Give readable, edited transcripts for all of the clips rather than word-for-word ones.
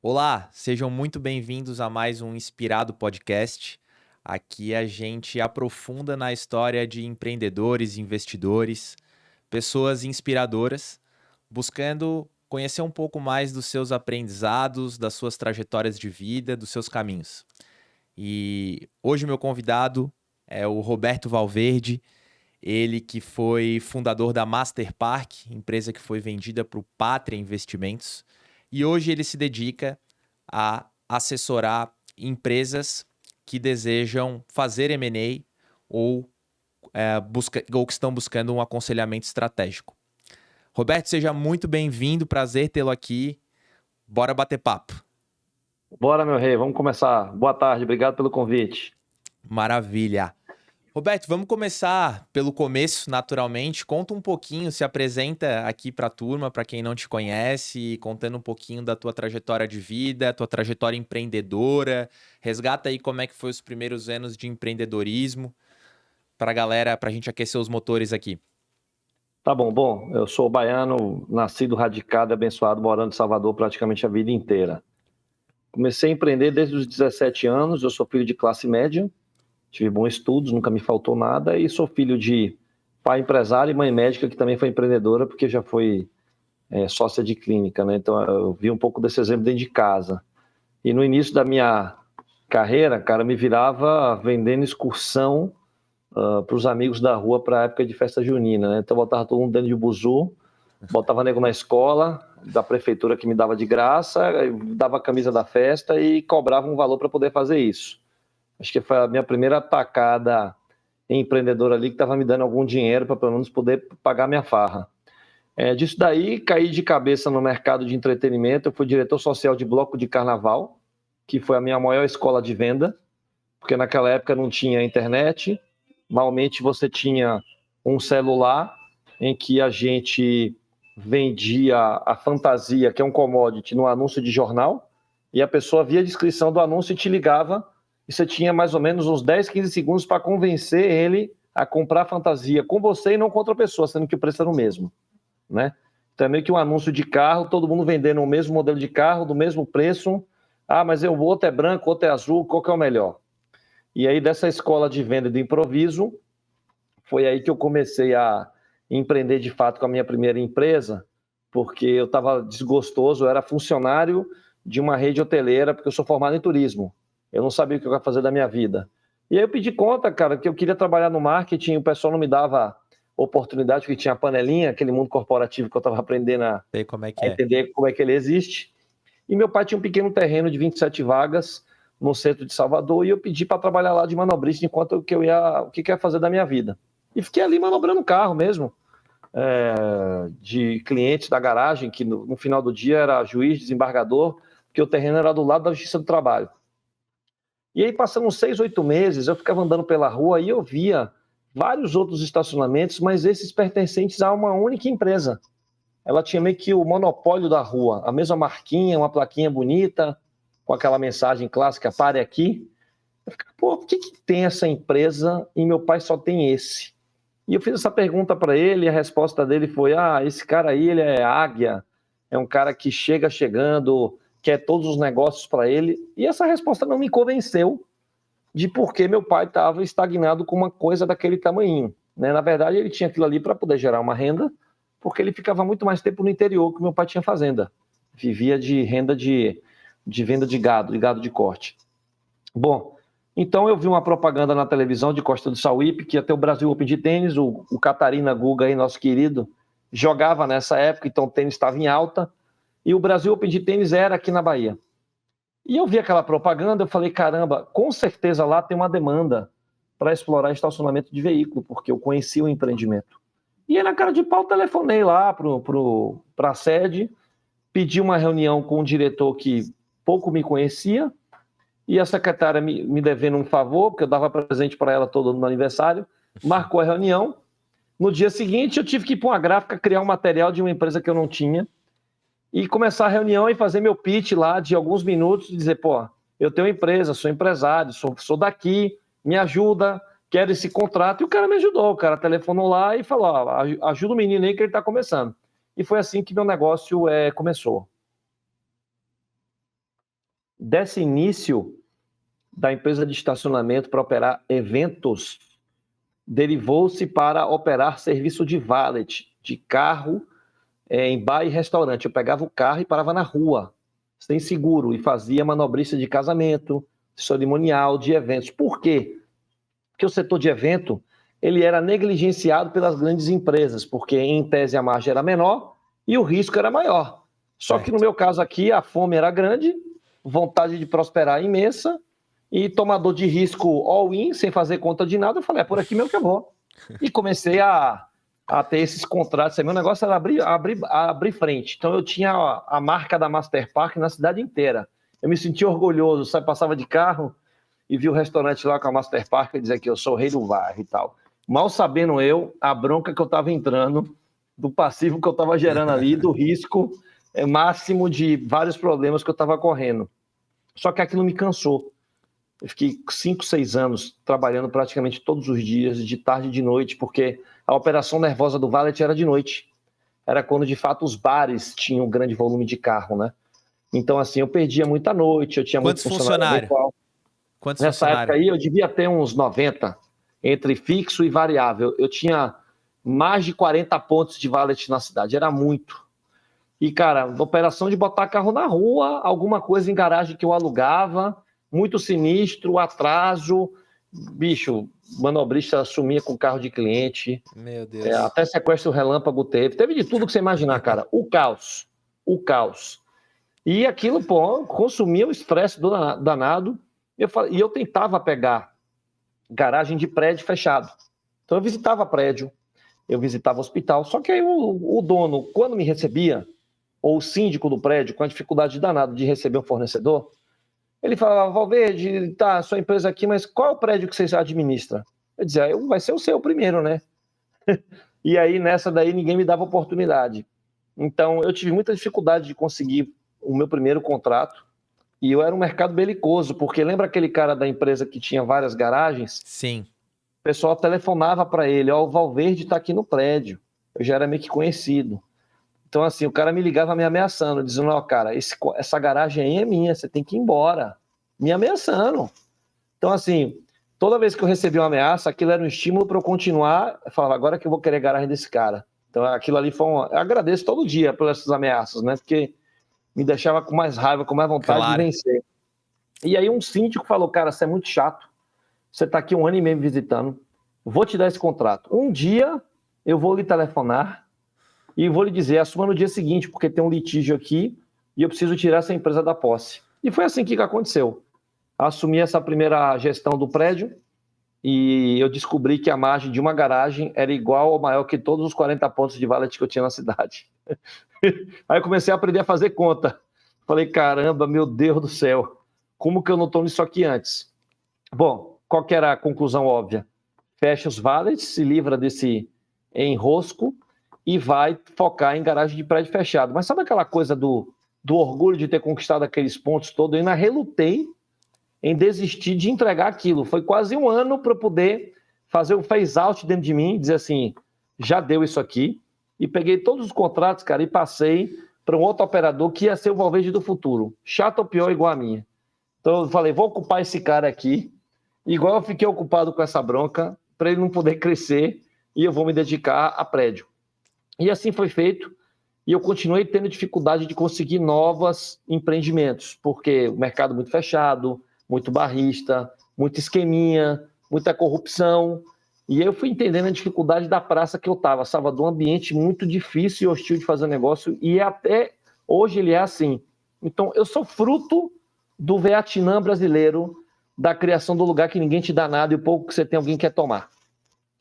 Olá, sejam muito bem-vindos a mais um Inspirado Podcast. Aqui a gente aprofunda na história de empreendedores, investidores, pessoas inspiradoras, buscando conhecer um pouco mais dos seus aprendizados, das suas trajetórias de vida, dos seus caminhos. E hoje meu convidado é o Roberto Valverde, ele que foi fundador da Master Park, empresa que foi vendida para o Pátria Investimentos, e hoje ele se dedica a assessorar empresas que desejam fazer M&A ou, ou que estão buscando um aconselhamento estratégico. Roberto, seja muito bem-vindo, prazer tê-lo aqui. Bora bater papo. Bora, meu rei, vamos começar. Boa tarde, obrigado pelo convite. Maravilha. Roberto, vamos começar pelo começo, naturalmente. Conta um pouquinho, se apresenta aqui para a turma, para quem não te conhece, contando um pouquinho da tua trajetória de vida, tua trajetória empreendedora. Resgata aí como é que foi os primeiros anos de empreendedorismo para a galera, para a gente aquecer os motores aqui. Tá bom, eu sou baiano, nascido, radicado, abençoado, morando em Salvador praticamente a vida inteira. Comecei a empreender desde os 17 anos, eu sou filho de classe média, tive bons estudos, nunca me faltou nada, e sou filho de pai empresário e mãe médica, que também foi empreendedora, porque já foi sócia de clínica, né? Então eu vi um pouco desse exemplo dentro de casa. E no início da minha carreira, cara, me virava vendendo excursão para os amigos da rua para a época de festa junina, né? Então eu botava todo mundo dentro de buzu, botava nego na escola da prefeitura que me dava de graça, dava a camisa da festa e cobrava um valor para poder fazer isso. Acho que foi a minha primeira atacada empreendedora ali, que estava me dando algum dinheiro para pelo menos poder pagar minha farra. Disso daí, caí de cabeça no mercado de entretenimento. Eu fui diretor social de bloco de carnaval, que foi a minha maior escola de venda, porque naquela época não tinha internet. Malmente você tinha um celular em que a gente vendia a fantasia, que é um commodity, no anúncio de jornal, e a pessoa via a descrição do anúncio e te ligava, e você tinha mais ou menos uns 10, 15 segundos para convencer ele a comprar a fantasia com você e não com outra pessoa, sendo que o preço era o mesmo, né? Então é meio que um anúncio de carro, todo mundo vendendo o mesmo modelo de carro, do mesmo preço. Ah, mas o outro é branco, o outro é azul, qual que é o melhor? E aí, dessa escola de venda de improviso, foi aí que eu comecei a empreender de fato com a minha primeira empresa, porque eu estava desgostoso, eu era funcionário de uma rede hoteleira, porque eu sou formado em turismo. Eu não sabia o que eu ia fazer da minha vida. E aí eu pedi conta, cara, que eu queria trabalhar no marketing, o pessoal não me dava oportunidade, porque tinha a panelinha, aquele mundo corporativo que eu estava aprendendo a entender como é que ele existe. E meu pai tinha um pequeno terreno de 27 vagas, no centro de Salvador, e eu pedi para trabalhar lá de manobrista enquanto o que eu ia fazer da minha vida. E fiquei ali manobrando carro mesmo, de clientes da garagem, que no final do dia era juiz, desembargador, porque o terreno era do lado da Justiça do Trabalho. E aí, passando uns 6, 8 meses, eu ficava andando pela rua e eu via vários outros estacionamentos, mas esses pertencentes a uma única empresa. Ela tinha meio que o monopólio da rua, a mesma marquinha, uma plaquinha bonita, com aquela mensagem clássica, pare aqui. Eu fiquei, pô, por que tem essa empresa e meu pai só tem esse? E eu fiz essa pergunta para ele e a resposta dele foi, esse cara aí, ele é águia, é um cara que chega chegando, quer todos os negócios para ele. E essa resposta não me convenceu de por que meu pai estava estagnado com uma coisa daquele tamanhinho, né? Na verdade, ele tinha aquilo ali para poder gerar uma renda, porque ele ficava muito mais tempo no interior que meu pai tinha fazenda. Vivia de renda de venda de gado de corte. Bom, então eu vi uma propaganda na televisão de Costa do Sauípe, que ia ter o Brasil Open de tênis, o Catarina Guga aí, nosso querido, jogava nessa época, então o tênis estava em alta, e o Brasil Open de tênis era aqui na Bahia. E eu vi aquela propaganda, eu falei, caramba, com certeza lá tem uma demanda para explorar estacionamento de veículo, porque eu conheci o empreendimento. E aí, na cara de pau, telefonei lá para a sede, pedi uma reunião com um diretor que pouco me conhecia, e a secretária me devendo um favor, porque eu dava presente para ela todo no aniversário, marcou a reunião. No dia seguinte, eu tive que ir para uma gráfica, criar um material de uma empresa que eu não tinha, e começar a reunião e fazer meu pitch lá de alguns minutos, e dizer, pô, eu tenho uma empresa, sou empresário, sou daqui, me ajuda, quero esse contrato. E o cara me ajudou, o cara telefonou lá e falou, ajuda o menino aí que ele está começando. E foi assim que meu negócio começou. Desse início da empresa de estacionamento para operar eventos, derivou-se para operar serviço de valet, de carro, em bar e restaurante. Eu pegava o carro e parava na rua, sem seguro, e fazia manobrista de casamento, cerimonial, de eventos. Por quê? Porque o setor de evento ele era negligenciado pelas grandes empresas, porque em tese a margem era menor e o risco era maior. Só que no meu caso aqui a fome era grande, vontade de prosperar imensa e tomador de risco all-in, sem fazer conta de nada. Eu falei, é por aqui mesmo que eu vou. E comecei a ter esses contratos. Meu negócio era abrir frente. Então eu tinha a marca da Masterpark na cidade inteira. Eu me sentia orgulhoso, passava de carro e vi o restaurante lá com a Masterpark e dizia que eu sou o rei do bairro e tal. Mal sabendo eu, a bronca que eu estava entrando, do passivo que eu estava gerando ali, do risco máximo de vários problemas que eu estava correndo. Só que aquilo me cansou. Eu fiquei 5, 6 anos trabalhando praticamente todos os dias, de tarde e de noite, porque a operação nervosa do valet era de noite. Era quando, de fato, os bares tinham um grande volume de carro, né? Então, assim, eu perdia muita noite, eu tinha muito funcionário. Nessa época aí, eu devia ter uns 90, entre fixo e variável. Eu tinha mais de 40 pontos de valet na cidade, era muito. E, cara, operação de botar carro na rua, alguma coisa em garagem que eu alugava, muito sinistro, atraso, bicho, manobrista sumia com carro de cliente. Meu Deus. Até sequestro relâmpago teve de tudo que você imaginar, cara. O caos. E aquilo, pô, consumia o estresse danado. E eu tentava pegar garagem de prédio fechado. Então eu visitava prédio, eu visitava hospital, só que aí o dono, quando me recebia, ou o síndico do prédio, com a dificuldade danada de receber um fornecedor, ele falava, Valverde, tá, sua empresa aqui, mas qual é o prédio que você administra? Eu dizia, vai ser o seu primeiro, né? E aí, nessa daí, ninguém me dava oportunidade. Então, eu tive muita dificuldade de conseguir o meu primeiro contrato, e eu era um mercado belicoso, porque lembra aquele cara da empresa que tinha várias garagens? Sim. O pessoal telefonava para ele, ó, o Valverde está aqui no prédio. Eu já era meio que conhecido. Então, assim, o cara me ligava me ameaçando, dizendo, ó, cara, essa garagem aí é minha, você tem que ir embora. Me ameaçando. Então, assim, toda vez que eu recebia uma ameaça, aquilo era um estímulo para eu continuar. Eu falava, agora que eu vou querer a garagem desse cara. Então, aquilo ali foi eu agradeço todo dia por essas ameaças, né? Porque me deixava com mais raiva, com mais vontade de vencer. E aí um síndico falou, cara, você é muito chato. Você está aqui 1 ano e meio me visitando. Vou te dar esse contrato. Um dia eu vou lhe telefonar e vou lhe dizer, assuma no dia seguinte, porque tem um litígio aqui e eu preciso tirar essa empresa da posse. E foi assim que aconteceu. Assumi essa primeira gestão do prédio e eu descobri que a margem de uma garagem era igual ou maior que todos os 40 pontos de valet que eu tinha na cidade. Aí eu comecei a aprender a fazer conta. Falei, caramba, meu Deus do céu, como que eu não estou nisso aqui antes? Bom, qual que era a conclusão óbvia? Fecha os valets, se livra desse enrosco e vai focar em garagem de prédio fechado. Mas sabe aquela coisa do orgulho de ter conquistado aqueles pontos todos? Eu ainda relutei em desistir de entregar aquilo. Foi quase 1 ano para eu poder fazer um phase-out dentro de mim, dizer assim, já deu isso aqui. E peguei todos os contratos, cara, e passei para um outro operador que ia ser o Valverde do futuro. Chato ou pior, igual a minha. Então eu falei, vou ocupar esse cara aqui, igual eu fiquei ocupado com essa bronca, para ele não poder crescer, e eu vou me dedicar a prédio. E assim foi feito, e eu continuei tendo dificuldade de conseguir novos empreendimentos, porque o mercado muito fechado, muito barrista, muito esqueminha, muita corrupção, e eu fui entendendo a dificuldade da praça que eu estava. Salvador, um ambiente muito difícil e hostil de fazer negócio, e até hoje ele é assim. Então, eu sou fruto do Vietnã brasileiro, da criação do lugar que ninguém te dá nada e o pouco que você tem, alguém quer tomar.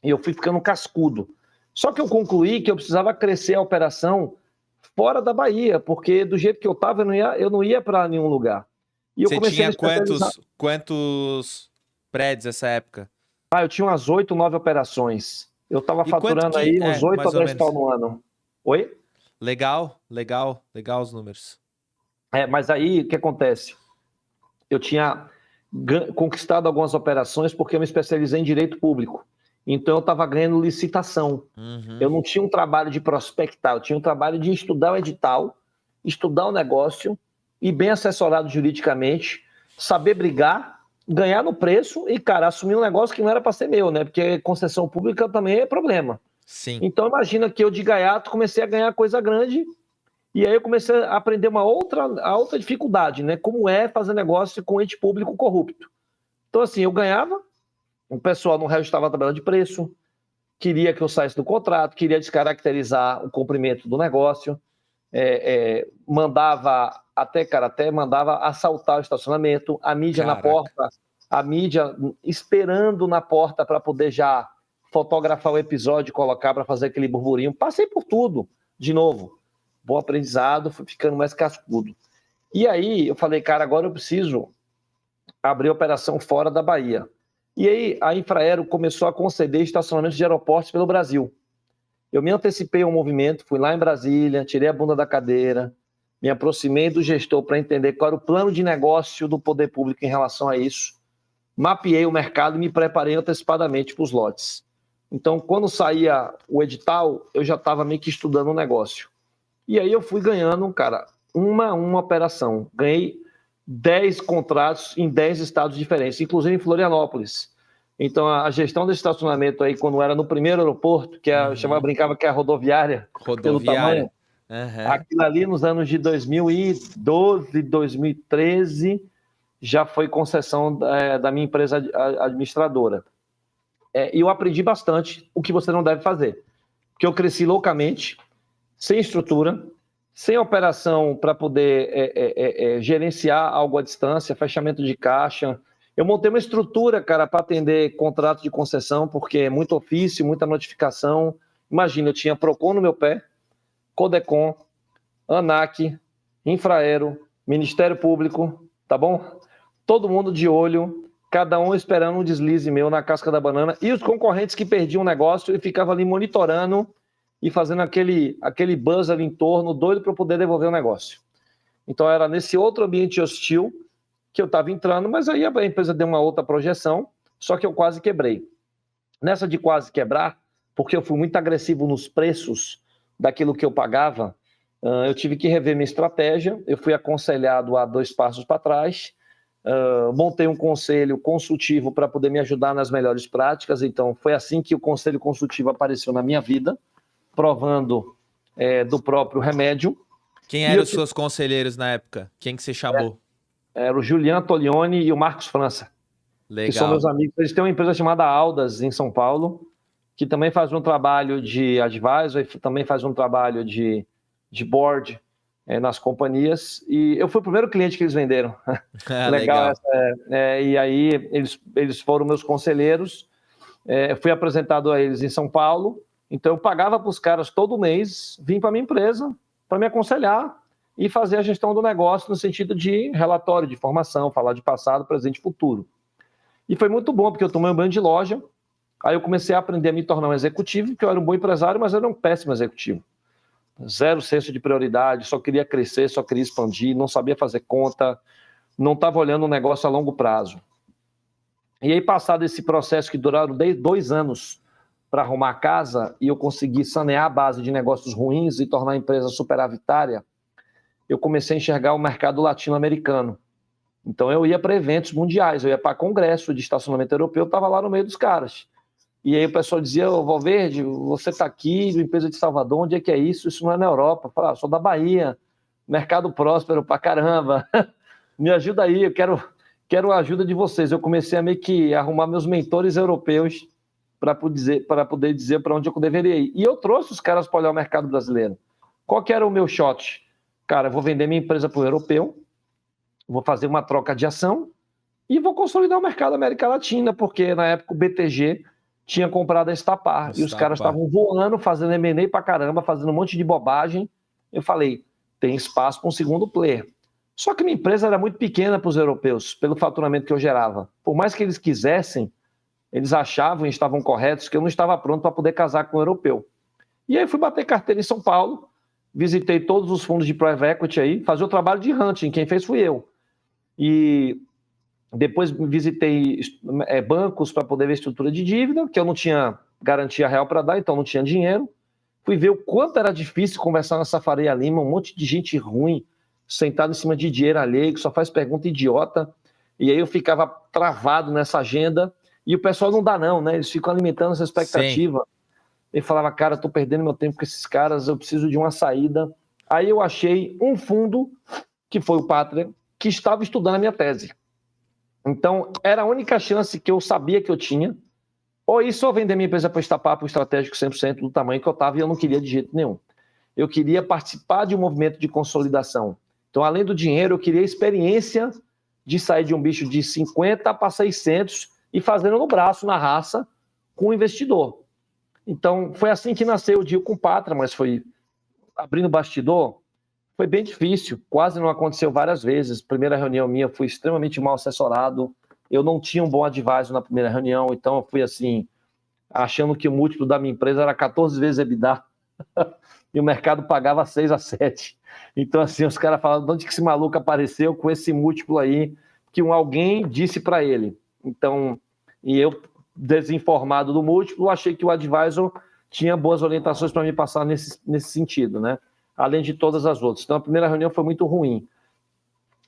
E eu fui ficando cascudo. Só que eu concluí que eu precisava crescer a operação fora da Bahia, porque do jeito que eu estava, eu não ia para nenhum lugar. E eu Você comecei tinha quantos prédios nessa época? Eu tinha umas 8, 9 operações. Eu estava faturando aí uns 8 a 10 pau no ano. Oi? Legal os números. Mas aí, o que acontece? Eu tinha conquistado algumas operações porque eu me especializei em direito público. Então, eu estava ganhando licitação. Uhum. Eu não tinha um trabalho de prospectar, eu tinha um trabalho de estudar o edital, estudar o negócio e bem assessorado juridicamente, saber brigar, ganhar no preço e, cara, assumir um negócio que não era para ser meu, né? Porque concessão pública também é problema. Sim. Então, imagina que eu de gaiato comecei a ganhar coisa grande e aí eu comecei a aprender a outra dificuldade, né? Como é fazer negócio com ente público corrupto. Então, assim, eu ganhava, o pessoal não reajustava a tabela de preço, queria que eu saísse do contrato, queria descaracterizar o cumprimento do negócio, mandava mandava assaltar o estacionamento, a mídia na porta, a mídia esperando na porta para poder já fotografar o episódio e colocar para fazer aquele burburinho. Passei por tudo, de novo. Bom aprendizado, fui ficando mais cascudo. E aí eu falei, cara, agora eu preciso abrir operação fora da Bahia. E aí a Infraero começou a conceder estacionamentos de aeroportos pelo Brasil. Eu me antecipei ao movimento, fui lá em Brasília, tirei a bunda da cadeira, me aproximei do gestor para entender qual era o plano de negócio do poder público em relação a isso, mapeei o mercado e me preparei antecipadamente para os lotes. Então, quando saía o edital, eu já estava meio que estudando o negócio. E aí eu fui ganhando, cara, uma operação. Ganhei 10 contratos em 10 estados diferentes, inclusive em Florianópolis. Então, a gestão desse estacionamento aí, quando era no primeiro aeroporto, que eu brincava que é a rodoviária, pelo tamanho, aquilo ali nos anos de 2012, 2013, já foi concessão da minha empresa administradora. E eu aprendi bastante o que você não deve fazer, porque eu cresci loucamente, sem estrutura, sem operação para poder gerenciar algo à distância, fechamento de caixa. Eu montei uma estrutura, cara, para atender contrato de concessão, porque é muito ofício, muita notificação. Imagina, eu tinha Procon no meu pé, Codecon, ANAC, Infraero, Ministério Público, tá bom? Todo mundo de olho, cada um esperando um deslize meu na casca da banana, e os concorrentes que perdiam o negócio e ficavam ali monitorando e fazendo aquele buzz ali em torno, doido para poder devolver o negócio. Então era nesse outro ambiente hostil que eu estava entrando, mas aí a empresa deu uma outra projeção, só que eu quase quebrei. Nessa de quase quebrar, porque eu fui muito agressivo nos preços daquilo que eu pagava, eu tive que rever minha estratégia, eu fui aconselhado a 2 passos para trás, montei um conselho consultivo para poder me ajudar nas melhores práticas, então foi assim que o conselho consultivo apareceu na minha vida, provando do próprio remédio. Quem eram os seus conselheiros na época? Quem que você chamou? Era o Julian Tolioni e o Marcos França. Legal. Que são meus amigos. Eles têm uma empresa chamada Aldas, em São Paulo, que também faz um trabalho de advisor e também faz um trabalho de board nas companhias. E eu fui o primeiro cliente que eles venderam. Legal. E aí eles foram meus conselheiros. Fui apresentado a eles em São Paulo. Então eu pagava para os caras todo mês, vim para a minha empresa para me aconselhar e fazer a gestão do negócio no sentido de relatório, de formação, falar de passado, presente e futuro. E foi muito bom, porque eu tomei um banho de loja, aí eu comecei a aprender a me tornar um executivo, porque eu era um bom empresário, mas eu era um péssimo executivo. Zero senso de prioridade, só queria crescer, só queria expandir, não sabia fazer conta, não estava olhando o negócio a longo prazo. E aí, passado esse processo que duraram 2 anos para arrumar a casa, e eu consegui sanear a base de negócios ruins e tornar a empresa superavitária, eu comecei a enxergar o mercado latino-americano. Então eu ia para eventos mundiais, eu ia para congresso de estacionamento europeu, eu estava lá no meio dos caras. E aí o pessoal dizia, Valverde, você está aqui, empresa de Salvador, onde é que é isso? Isso não é na Europa. Eu falava, sou da Bahia, mercado próspero pra caramba, me ajuda aí, eu quero a ajuda de vocês. Eu comecei a meio que arrumar meus mentores europeus para poder dizer para onde eu deveria ir. E eu trouxe os caras para olhar o mercado brasileiro. Qual que era o meu shot? Cara, eu vou vender minha empresa para o europeu, vou fazer uma troca de ação e vou consolidar o mercado da América Latina, porque na época o BTG tinha comprado a Estapar e os caras estavam voando, fazendo M&A pra caramba, fazendo um monte de bobagem. Eu falei, tem espaço para um segundo player. Só que minha empresa era muito pequena para os europeus, pelo faturamento que eu gerava. Por mais que eles quisessem, eles achavam e estavam corretos que eu não estava pronto para poder casar com o europeu. E aí fui bater carteira em São Paulo, visitei todos os fundos de private equity aí, fazer o trabalho de hunting, quem fez fui eu. E depois visitei bancos para poder ver estrutura de dívida, que eu não tinha garantia real para dar, então não tinha dinheiro. Fui ver o quanto era difícil conversar nessa Faria Lima, um monte de gente ruim, sentado em cima de dinheiro alheio, que só faz pergunta idiota, e aí eu ficava travado nessa agenda, e o pessoal não dá não, né? Eles ficam alimentando essa expectativa. Sim. E falava, cara, tô perdendo meu tempo com esses caras, eu preciso de uma saída. Aí eu achei um fundo, que foi o Pátria, que estava estudando a minha tese. Então, era a única chance que eu sabia que eu tinha, ou isso ou vender minha empresa para estapar para o estratégico 100% do tamanho que eu estava, e eu não queria de jeito nenhum. Eu queria participar de um movimento de consolidação. Então, além do dinheiro, eu queria a experiência de sair de um bicho de 50 para 600 e fazendo no braço, na raça, com o investidor. Então, foi assim que nasceu o deal com o Pátria, mas foi abrindo o bastidor, foi bem difícil, quase não aconteceu várias vezes. Primeira reunião minha, fui extremamente mal assessorado, eu não tinha um bom advisor na primeira reunião, então eu fui assim, achando que o múltiplo da minha empresa era 14 vezes EBITDA, e o mercado pagava 6 a 7. Então assim, os caras falavam, de onde que esse maluco apareceu com esse múltiplo aí, que alguém disse para ele. Então, e eu, desinformado do múltiplo, achei que o advisor tinha boas orientações para me passar nesse sentido, né? Além de todas as outras. Então, a primeira reunião foi muito ruim.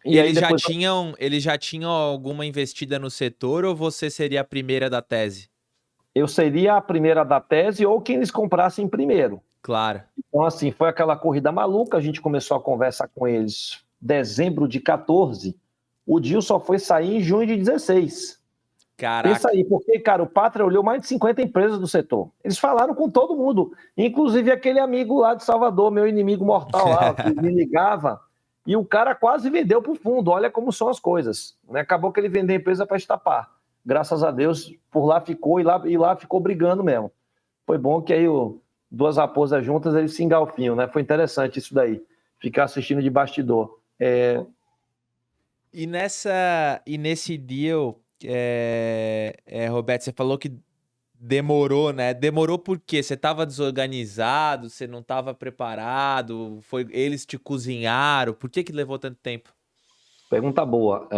E eles já tinham alguma investida no setor ou você seria a primeira da tese? Eu seria a primeira da tese ou quem eles comprassem primeiro. Claro. Então, assim, foi aquela corrida maluca, a gente começou a conversar com eles em dezembro de 14, o deal só foi sair em junho de 16. Caraca. Pensa aí, porque, cara, o Pátria olhou mais de 50 empresas do setor. Eles falaram com todo mundo, inclusive aquele amigo lá de Salvador, meu inimigo mortal lá, que me ligava, e o cara quase vendeu para o fundo. Olha como são as coisas, né? Acabou que ele vendeu a empresa para estapar. Graças a Deus, por lá ficou, e lá ficou brigando mesmo. Foi bom que aí duas raposas juntas, eles se engalfinham, né? Foi interessante isso daí, ficar assistindo de bastidor. E nesse deal... Roberto, você falou que demorou, né? Demorou por quê? Você estava desorganizado, você não estava preparado, eles te cozinharam, por que levou tanto tempo? Pergunta boa.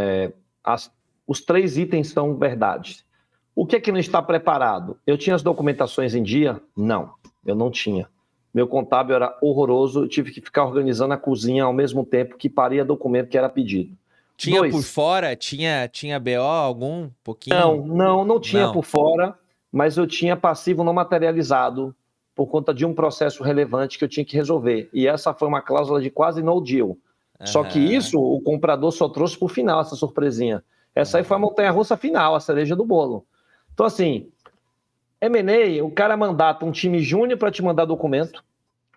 Os 3 itens são verdade. O que é que não está preparado? Eu tinha as documentações em dia? Não, eu não tinha. Meu contábil era horroroso, eu tive que ficar organizando a cozinha ao mesmo tempo que paria documento que era pedido. Tinha por fora? Tinha BO algum? Pouquinho? Não tinha por fora, mas eu tinha passivo não materializado por conta de um processo relevante que eu tinha que resolver. E essa foi uma cláusula de quase no deal. Só que isso o comprador só trouxe por final, essa surpresinha. Essa aí foi a montanha-russa final, a cereja do bolo. Então, assim, M&A, o cara mandata um time júnior para te mandar documento.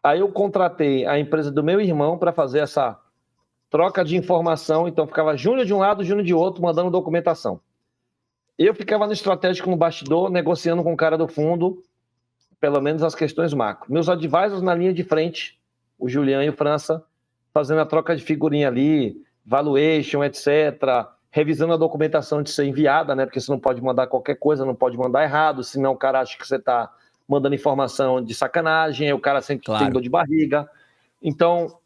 Aí eu contratei a empresa do meu irmão para fazer essa troca de informação, então ficava júnior de um lado, júnior de outro, mandando documentação. Eu ficava no estratégico, no bastidor, negociando com o cara do fundo, pelo menos as questões macro. Meus advisors na linha de frente, o Julian e o França, fazendo a troca de figurinha ali, valuation, etc., revisando a documentação de ser enviada, né? Porque você não pode mandar qualquer coisa, não pode mandar errado, senão o cara acha que você está mandando informação de sacanagem, aí o cara sempre tem dor de barriga. Então...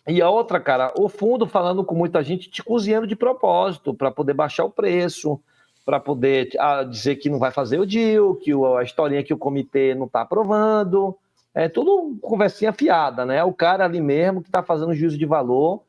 E a outra, cara, o fundo falando com muita gente, te cozinhando de propósito, para poder baixar o preço, para poder dizer que não vai fazer o deal, que a historinha que o comitê não está aprovando. É tudo conversinha fiada, né? O cara ali mesmo que está fazendo juízo de valor,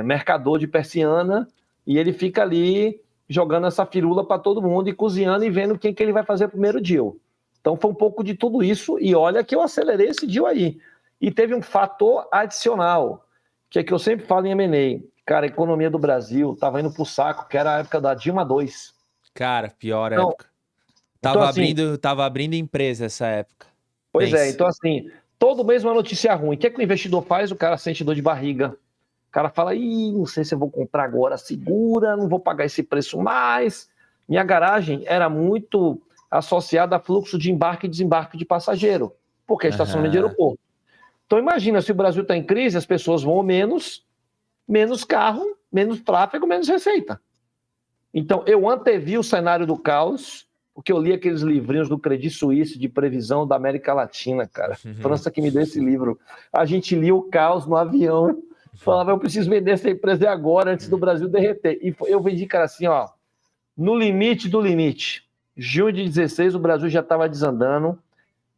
mercador de persiana, e ele fica ali jogando essa firula para todo mundo e cozinhando e vendo quem que ele vai fazer o primeiro deal. Então foi um pouco de tudo isso, e olha que eu acelerei esse deal aí. E teve um fator adicional, que é que eu sempre falo em M&A. Cara, a economia do Brasil estava indo pro saco, que era a época da Dilma 2. Cara, pior época. Tava abrindo empresa essa época. Pois então assim, todo mês uma notícia ruim. O que é que o investidor faz? O cara sente dor de barriga. O cara fala, não sei se eu vou comprar agora, segura, não vou pagar esse preço mais. Minha garagem era muito associada a fluxo de embarque e desembarque de passageiro, porque é estacionamento de aeroporto. Então imagina, se o Brasil está em crise, as pessoas vão menos carro, menos tráfego, menos receita. Então eu antevi o cenário do caos, porque eu li aqueles livrinhos do Credit Suisse de previsão da América Latina, cara. França que me deu esse livro. A gente lia o caos no avião, falava, eu preciso vender essa empresa agora, antes do Brasil derreter. E eu vendi, cara, assim, ó, no limite do limite. Junho de 16, o Brasil já estava desandando,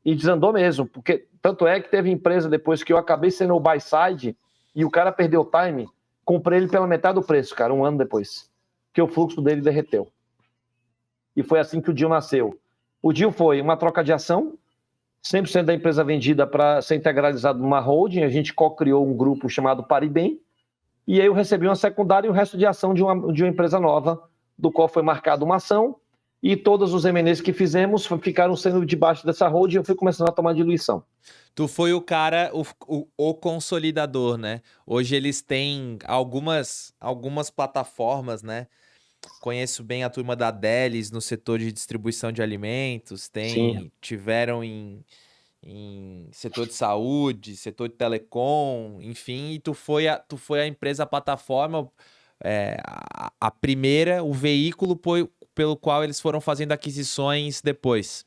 e desandou mesmo, porque tanto é que teve empresa depois que eu acabei sendo o buy side, e o cara perdeu o time, comprei ele pela metade do preço, cara, um ano depois, porque o fluxo dele derreteu. E foi assim que o deal nasceu. O deal foi uma troca de ação, 100% da empresa vendida para ser integralizado numa holding, a gente co-criou um grupo chamado Paribem, e aí eu recebi uma secundária e o resto de ação de uma empresa nova, do qual foi marcada uma ação, e todos os M&As que fizemos ficaram sendo debaixo dessa holding e eu fui começando a tomar diluição. Tu foi o cara, o consolidador, né? Hoje eles têm algumas plataformas, né? Conheço bem a turma da Delis no setor de distribuição de alimentos, tiveram em setor de saúde, setor de telecom, enfim, e tu foi a empresa, a plataforma, a primeira, o veículo pelo qual eles foram fazendo aquisições depois.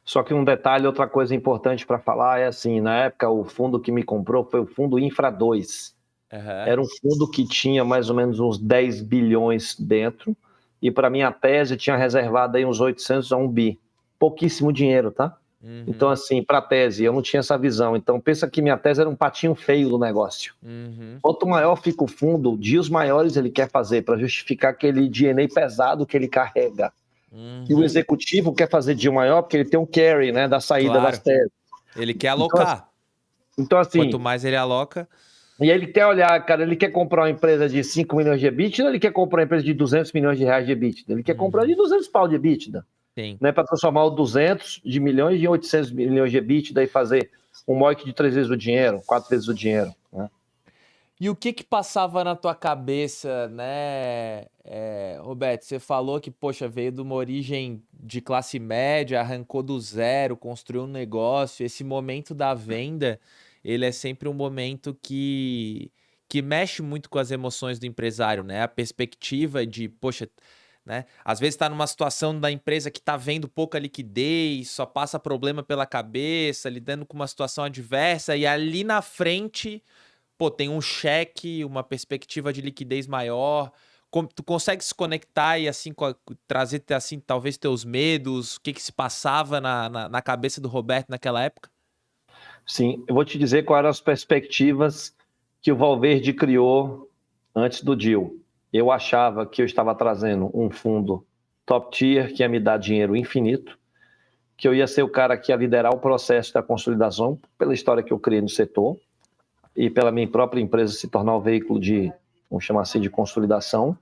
Só que um detalhe, outra coisa importante para falar é assim, na época o fundo que me comprou foi o fundo Infra 2. Era um fundo que tinha mais ou menos uns 10 bilhões dentro, e para minha tese tinha reservado aí uns 800 a 1 bi. Pouquíssimo dinheiro, tá? Uhum. Então, assim, para a tese, eu não tinha essa visão. Então, pensa que minha tese era um patinho feio do negócio. Uhum. Quanto maior fica o fundo, deals maiores ele quer fazer para justificar aquele DNA pesado que ele carrega. Uhum. E o executivo quer fazer deal maior porque ele tem um carry, né, da saída das teses. Ele quer alocar. Então, assim... Quanto mais ele aloca... E ele quer olhar, cara, ele quer comprar uma empresa de 5 milhões de EBITDA, ou ele quer comprar uma empresa de 200 milhões de reais de EBITDA? Ele quer comprar de 200 pau de EBITDA. Sim. Né, para transformar o 200 de milhões em 800 milhões de EBITDA e fazer um MOIC de 3 vezes o dinheiro, 4 vezes o dinheiro. Né? E o que passava na tua cabeça, né, Roberto? Você falou que, poxa, veio de uma origem de classe média, arrancou do zero, construiu um negócio. Esse momento da venda, ele é sempre um momento que mexe muito com as emoções do empresário, né? A perspectiva de, poxa... Né? Às vezes está numa situação da empresa que está vendo pouca liquidez, só passa problema pela cabeça, lidando com uma situação adversa, e ali na frente, pô, tem um cheque, uma perspectiva de liquidez maior. Tu consegue se conectar e assim trazer assim, talvez teus medos, o que se passava na cabeça do Roberto naquela época? Sim, eu vou te dizer quais eram as perspectivas que o Valverde criou antes do deal. Eu achava que eu estava trazendo um fundo top tier que ia me dar dinheiro infinito, que eu ia ser o cara que ia liderar o processo da consolidação, pela história que eu criei no setor, e pela minha própria empresa se tornar o veículo de, vamos chamar assim, de consolidação.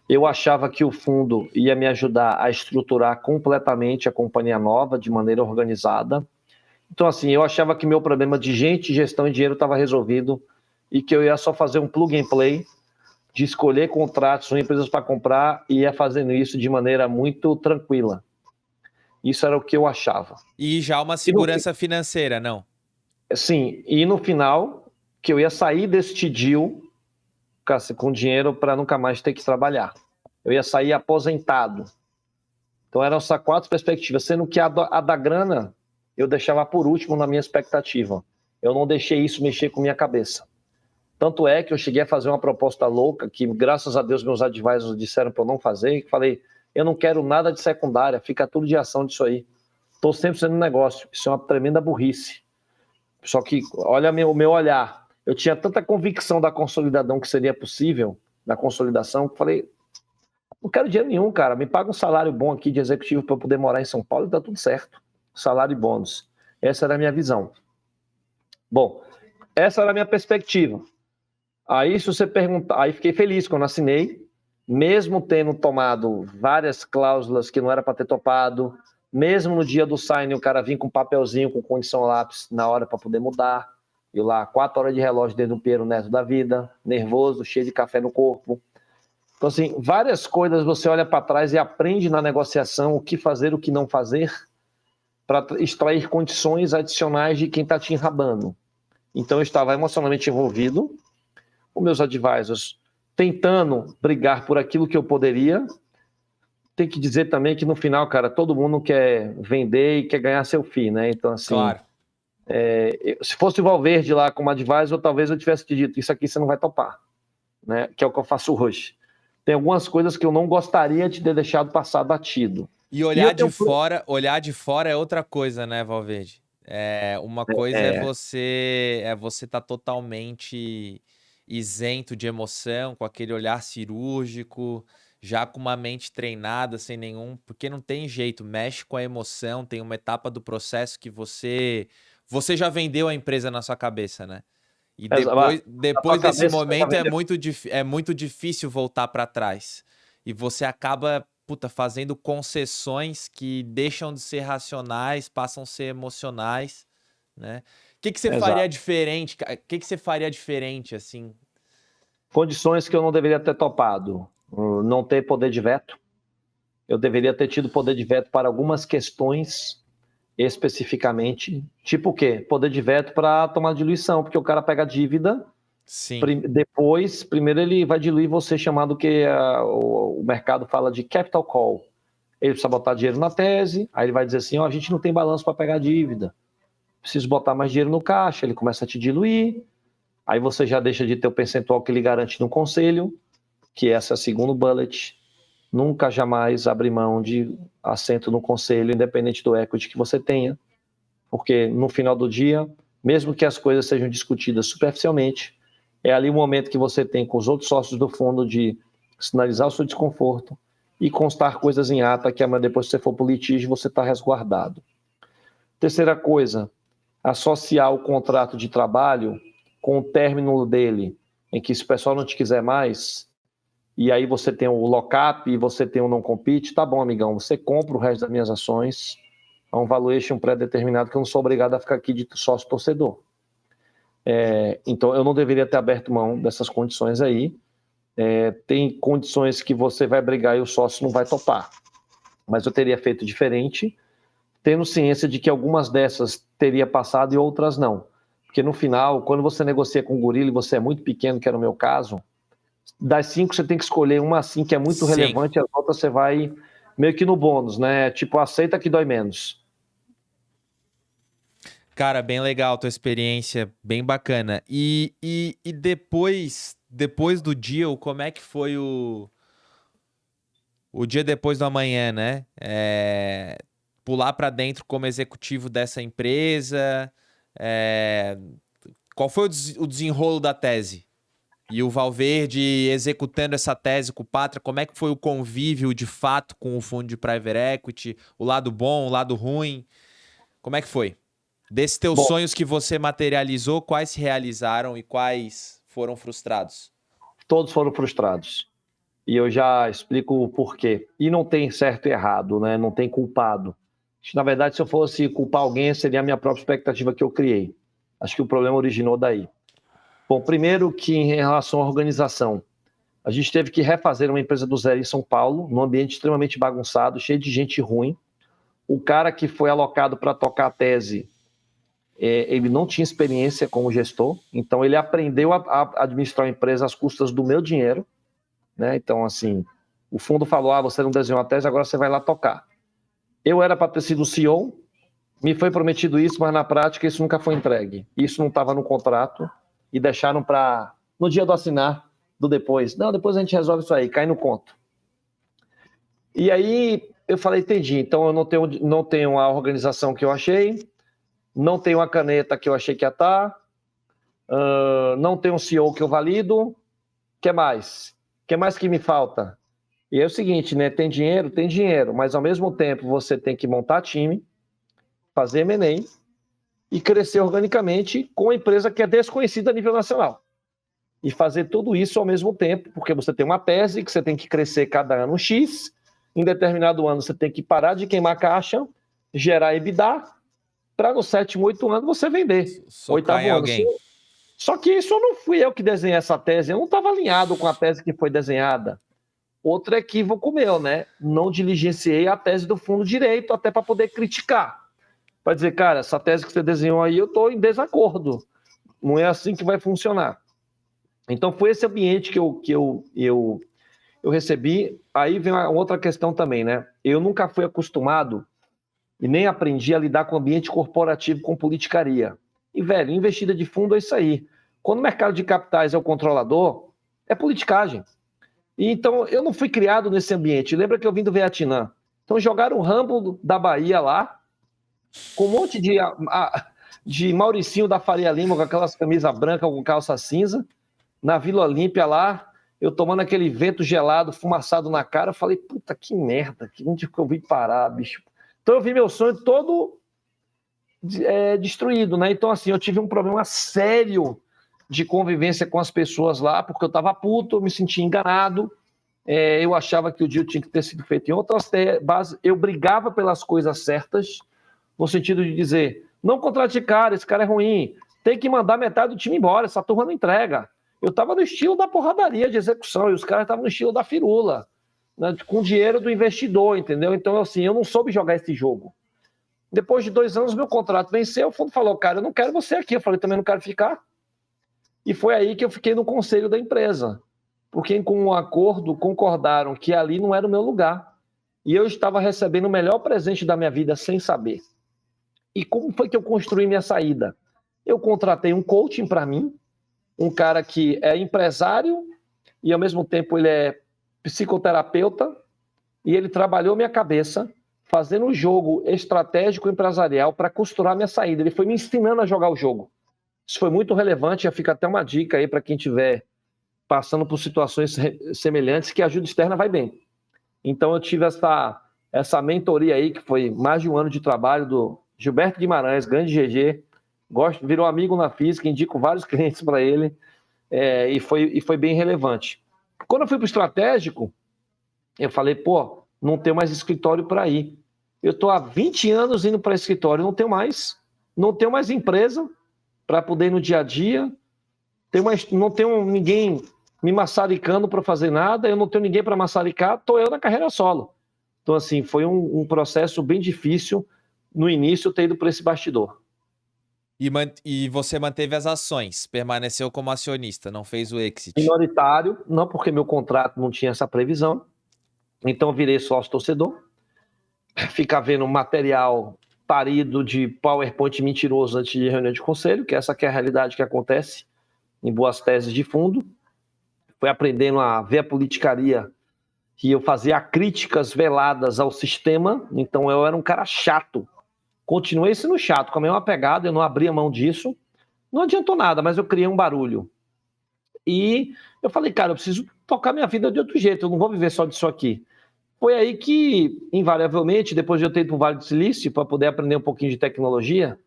Eu achava que o fundo ia me ajudar a estruturar completamente a companhia nova, de maneira organizada. Então, assim, eu achava que meu problema de gente, gestão e dinheiro estava resolvido, e que eu ia só fazer um plug and play, de escolher contratos ou empresas para comprar e ia fazendo isso de maneira muito tranquila. Isso era o que eu achava. E já uma segurança financeira, não? Sim, e no final, que eu ia sair deste deal com dinheiro para nunca mais ter que trabalhar. Eu ia sair aposentado. Então eram essas 4 perspectivas, sendo que a da grana eu deixava por último na minha expectativa. Eu não deixei isso mexer com minha cabeça. Tanto é que eu cheguei a fazer uma proposta louca que, graças a Deus, meus advisors disseram para eu não fazer. E falei, eu não quero nada de secundária, fica tudo de ação disso aí. Estou sempre sendo um negócio. Isso é uma tremenda burrice. Só que, olha o meu olhar. Eu tinha tanta convicção da consolidação que seria possível, da consolidação, que falei, não quero dinheiro nenhum, cara. Me paga um salário bom aqui de executivo para eu poder morar em São Paulo e tá tudo certo. Salário e bônus. Essa era a minha visão. Bom, essa era a minha perspectiva. Aí, se você perguntar, aí fiquei feliz quando assinei, mesmo tendo tomado várias cláusulas que não era para ter topado, mesmo no dia do sign o cara vinha com um papelzinho com condição lápis na hora para poder mudar, e lá 4 horas de relógio dentro do Piero Neto da vida, nervoso, cheio de café no corpo. Então, assim, várias coisas você olha para trás e aprende na negociação o que fazer, o que não fazer, para extrair condições adicionais de quem está te enrabando. Então, eu estava emocionalmente envolvido, os meus advisors tentando brigar por aquilo que eu poderia. Tem que dizer também que no final, cara, todo mundo quer vender e quer ganhar seu FII, né? Então, assim, claro. Se fosse o Valverde lá como advisor, talvez eu tivesse te dito, isso aqui você não vai topar, né? Que é o que eu faço hoje. Tem algumas coisas que eu não gostaria de ter deixado passar batido. E olhar de fora é outra coisa, né, Valverde? Uma coisa é você tá totalmente isento de emoção, com aquele olhar cirúrgico, já com uma mente treinada, sem nenhum, porque não tem jeito, mexe com a emoção, tem uma etapa do processo que você já vendeu a empresa na sua cabeça, né? E depois, Na tua depois desse cabeça, você já momento vendeu. é muito difícil voltar para trás. E você acaba, puta, fazendo concessões que deixam de ser racionais, passam a ser emocionais, né? O que que você faria Exato. diferente? O que que você faria diferente, assim? Condições que eu não deveria ter topado. Não ter poder de veto. Eu deveria ter tido poder de veto para algumas questões especificamente. Tipo o quê? Poder de veto para tomar diluição, porque o cara pega dívida, Sim, depois, primeiro ele vai diluir você, chamado que o mercado fala de capital call. Ele precisa botar dinheiro na tese, aí ele vai dizer assim, ó, a gente não tem balanço para pegar dívida, preciso botar mais dinheiro no caixa, ele começa a te diluir, aí você já deixa de ter o percentual que ele garante no conselho, que essa é a segunda bullet. Nunca, jamais abrir mão de assento no conselho, independente do equity que você tenha, porque no final do dia, mesmo que as coisas sejam discutidas superficialmente, é ali o momento que você tem com os outros sócios do fundo de sinalizar o seu desconforto e constar coisas em ata que amanhã, depois que você for para o litígio, você está resguardado. Terceira coisa, associar o contrato de trabalho com o término dele, em que se o pessoal não te quiser mais, e aí você tem o lock-up e você tem o não-compete, tá bom, amigão, você compra o resto das minhas ações a um valuation pré-determinado que eu não sou obrigado a ficar aqui de sócio torcedor. Então, eu não deveria ter aberto mão dessas condições aí. Tem condições que você vai brigar e o sócio não vai topar. Mas eu teria feito diferente, tendo ciência de que algumas dessas teria passado e outras não. Porque no final, quando você negocia com o gorila e você é muito pequeno, que era o meu caso, das 5 você tem que escolher uma assim que é muito sim. relevante, e as outras você vai meio que no bônus, né? Tipo, aceita que dói menos. Cara, bem legal, tua experiência, bem bacana. E depois do deal, como é que foi o dia depois do amanhã, né? Pular pra dentro como executivo dessa empresa. é, Qual foi o desenrolo da tese? E o Valverde executando essa tese com o Pátria, como é que foi o convívio de fato com o fundo de private equity? O lado bom, o lado ruim? Como é que foi? Desses teus Bom, sonhos que você materializou, quais se realizaram e quais foram frustrados? todos foram frustrados. E eu já explico o porquê. E não tem certo e errado, né? Não tem culpado. Na verdade, se eu fosse culpar alguém, seria a minha própria expectativa que eu criei. Acho que o problema originou daí. Bom, primeiro que em relação à organização, a gente teve que refazer uma empresa do zero em São Paulo, num ambiente extremamente bagunçado, cheio de gente ruim. O cara que foi alocado para tocar a tese, ele não tinha experiência como gestor, então ele aprendeu a administrar a empresa às custas do meu dinheiro, né? Então, assim, o fundo falou, você não desenhou a tese, agora você vai lá tocar. Eu era para ter sido o CEO, me foi prometido isso, mas na prática isso nunca foi entregue. Isso não estava no contrato e deixaram para, no dia do assinar, do depois. Não, depois a gente resolve isso aí, cai no conto. E aí eu falei, entendi, então eu não tenho a organização que eu achei, não tenho a caneta que eu achei que ia estar, não tenho um CEO que eu valido, o que mais? O que mais que me falta? E é o seguinte, né? Tem dinheiro, mas ao mesmo tempo você tem que montar time, fazer M&A e crescer organicamente com a empresa que é desconhecida a nível nacional. E fazer tudo isso ao mesmo tempo, porque você tem uma tese que você tem que crescer cada ano X, em determinado ano você tem que parar de queimar caixa, gerar EBITDA, para no sétimo, 8º ano você vender. Socar em 8º ano. alguém. Só que isso não fui eu que desenhei essa tese, eu não estava alinhado com a tese que foi desenhada. Outro equívoco meu, né? Não diligenciei a tese do fundo direito até para poder criticar. Para dizer, cara, essa tese que você desenhou aí, eu estou em desacordo. Não é assim que vai funcionar. Então, foi esse ambiente que eu recebi. Aí vem uma outra questão também, né? Eu nunca fui acostumado e nem aprendi a lidar com o ambiente corporativo com politicaria. E, velho, investida de fundo é isso aí. Quando o mercado de capitais é o controlador, é politicagem. E, então, eu não fui criado nesse ambiente. Lembra que eu vim do Vietnã? Então, jogaram o Rambo da Bahia lá, com um monte de Mauricinho da Faria Lima, com aquelas camisas brancas com calça cinza, na Vila Olímpia lá, eu tomando aquele vento gelado, fumaçado na cara, eu falei, puta, que merda, onde que eu vim parar, bicho? Então eu vi meu sonho todo destruído, né? Então, assim, eu tive um problema sério de convivência com as pessoas lá, porque eu estava puto, eu me sentia enganado, eu achava que o deal tinha que ter sido feito em outras bases, eu brigava pelas coisas certas, no sentido de dizer, não contrate cara, esse cara é ruim, tem que mandar metade do time embora, essa turma não entrega. Eu estava no estilo da porradaria de execução, e os caras estavam no estilo da firula, né, com dinheiro do investidor, entendeu? Então, assim, eu não soube jogar esse jogo. Depois de 2 anos, meu contrato venceu, o fundo falou, cara, eu não quero você aqui. Eu falei, também não quero ficar. E foi aí que eu fiquei no conselho da empresa, porque com um acordo concordaram que ali não era o meu lugar. E eu estava recebendo o melhor presente da minha vida sem saber. E como foi que eu construí minha saída? Eu contratei um coaching para mim, um cara que é empresário e ao mesmo tempo ele é psicoterapeuta, e ele trabalhou minha cabeça fazendo um jogo estratégico empresarial para costurar minha saída. Ele foi me ensinando a jogar o jogo. Isso foi muito relevante, já fica até uma dica aí para quem estiver passando por situações semelhantes, que a ajuda externa vai bem. Então eu tive essa mentoria aí, que foi mais de 1 ano de trabalho, do Gilberto Guimarães, grande GG, virou amigo na física, indico vários clientes para ele, e foi bem relevante. Quando eu fui para o estratégico, eu falei, pô, não tenho mais escritório para ir. Eu estou há 20 anos indo para escritório, não tenho mais empresa para poder ir no dia a dia, não tenho ninguém me maçaricando para fazer nada, eu não tenho ninguém para maçaricar, estou eu na carreira solo. Então, assim, foi um processo bem difícil no início ter ido para esse bastidor. E você manteve as ações, permaneceu como acionista, não fez o exit? Minoritário, não, porque meu contrato não tinha essa previsão, então eu virei sócio-torcedor, ficar vendo material parido de PowerPoint mentiroso antes de reunião de conselho, que essa que é a realidade que acontece em boas teses de fundo. Foi aprendendo a ver a politicaria, que eu fazia críticas veladas ao sistema, então eu era um cara chato. Continuei sendo chato, com a mesma pegada, eu não abria mão disso. Não adiantou nada, mas eu criei um barulho. E eu falei, cara, eu preciso tocar minha vida de outro jeito, eu não vou viver só disso aqui. Foi aí que, invariavelmente, depois de eu ter ido para o Vale do Silício, para poder aprender um pouquinho de tecnologia,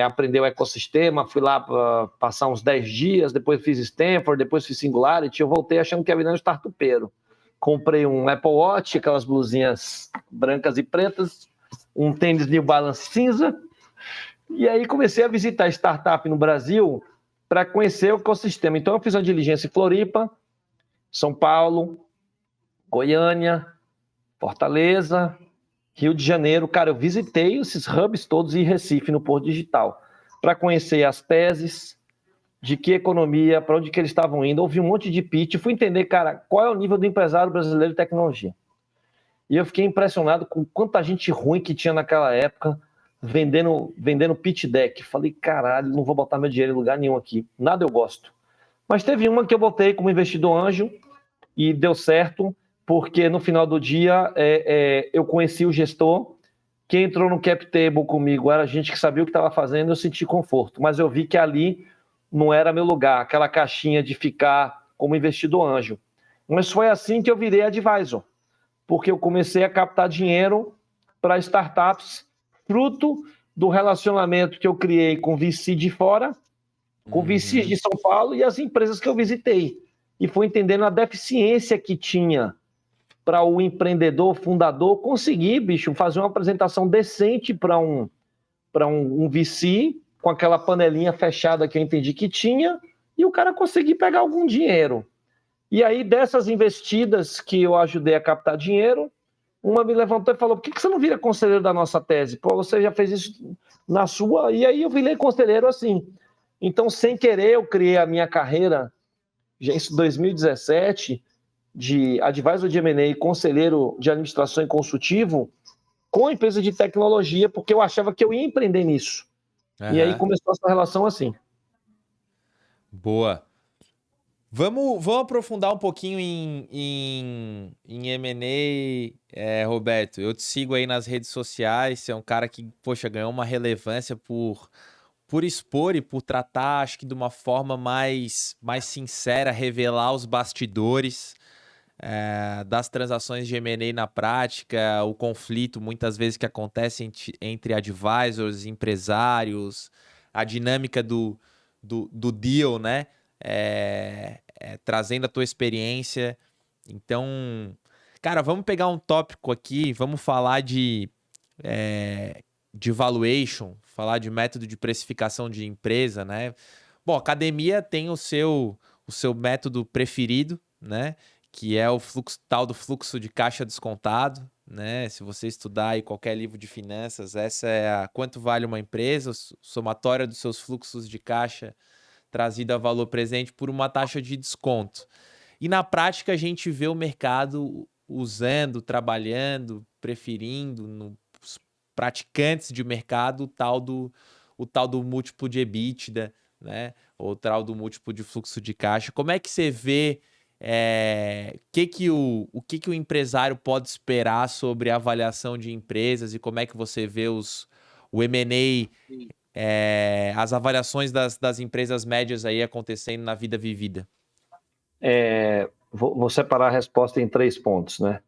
aprender o ecossistema, fui lá para passar uns 10 dias, depois fiz Stanford, depois fiz Singularity, eu voltei achando que ia virar um startupeiro. Comprei um Apple Watch, aquelas blusinhas brancas e pretas, um tênis New Balance cinza, e aí comecei a visitar startup no Brasil para conhecer o ecossistema. Então eu fiz uma diligência em Floripa, São Paulo, Goiânia, Fortaleza, Rio de Janeiro. Cara, eu visitei esses hubs todos em Recife, no Porto Digital, para conhecer as teses, de que economia, para onde que eles estavam indo. Ouvi um monte de pitch, fui entender, cara, qual é o nível do empresário brasileiro de tecnologia. E eu fiquei impressionado com quanta gente ruim que tinha naquela época, vendendo pitch deck. Falei, caralho, não vou botar meu dinheiro em lugar nenhum aqui. Nada eu gosto. Mas teve uma que eu botei como investidor anjo e deu certo, porque no final do dia eu conheci o gestor. Quem entrou no cap table comigo era gente que sabia o que estava fazendo, eu senti conforto. Mas eu vi que ali não era meu lugar, aquela caixinha de ficar como investidor anjo. Mas foi assim que eu virei advisor, porque eu comecei a captar dinheiro para startups, fruto do relacionamento que eu criei com VC de fora, com VCs de São Paulo e as empresas que eu visitei. E fui entendendo a deficiência que tinha para o empreendedor, fundador, conseguir, bicho, fazer uma apresentação decente para um VC, com aquela panelinha fechada que eu entendi que tinha, e o cara conseguir pegar algum dinheiro. E aí, dessas investidas que eu ajudei a captar dinheiro, uma me levantou e falou, por que você não vira conselheiro da nossa tese? Pô, você já fez isso na sua... E aí eu virei conselheiro assim. Então, sem querer, eu criei a minha carreira, já em 2017, de advisor de M&A e conselheiro de administração e consultivo, com a empresa de tecnologia, porque eu achava que eu ia empreender nisso. E aí começou essa relação assim. Boa. Vamos aprofundar um pouquinho em M&A, Roberto. Eu te sigo aí nas redes sociais, você é um cara que, poxa, ganhou uma relevância por expor e por tratar, acho que de uma forma mais sincera, revelar os bastidores das transações de M&A na prática, o conflito muitas vezes que acontece entre advisors, empresários, a dinâmica do deal, né? Trazendo a tua experiência. Então, cara, vamos pegar um tópico aqui, vamos falar de valuation, falar de método de precificação de empresa, né? Bom, a academia tem o seu método preferido, né? Que é o tal do fluxo de caixa descontado, né? Se você estudar aí qualquer livro de finanças, essa é a quanto vale uma empresa, somatória dos seus fluxos de caixa trazido a valor presente por uma taxa de desconto. E na prática a gente vê o mercado usando, trabalhando, preferindo, nos praticantes de mercado, o tal do múltiplo de EBITDA, né? Ou o tal do múltiplo de fluxo de caixa. Como é que você vê o que o empresário pode esperar sobre a avaliação de empresas e como é que você vê o M&A, as avaliações das empresas médias aí acontecendo na vida vivida? Vou separar a resposta em 3 pontos, né?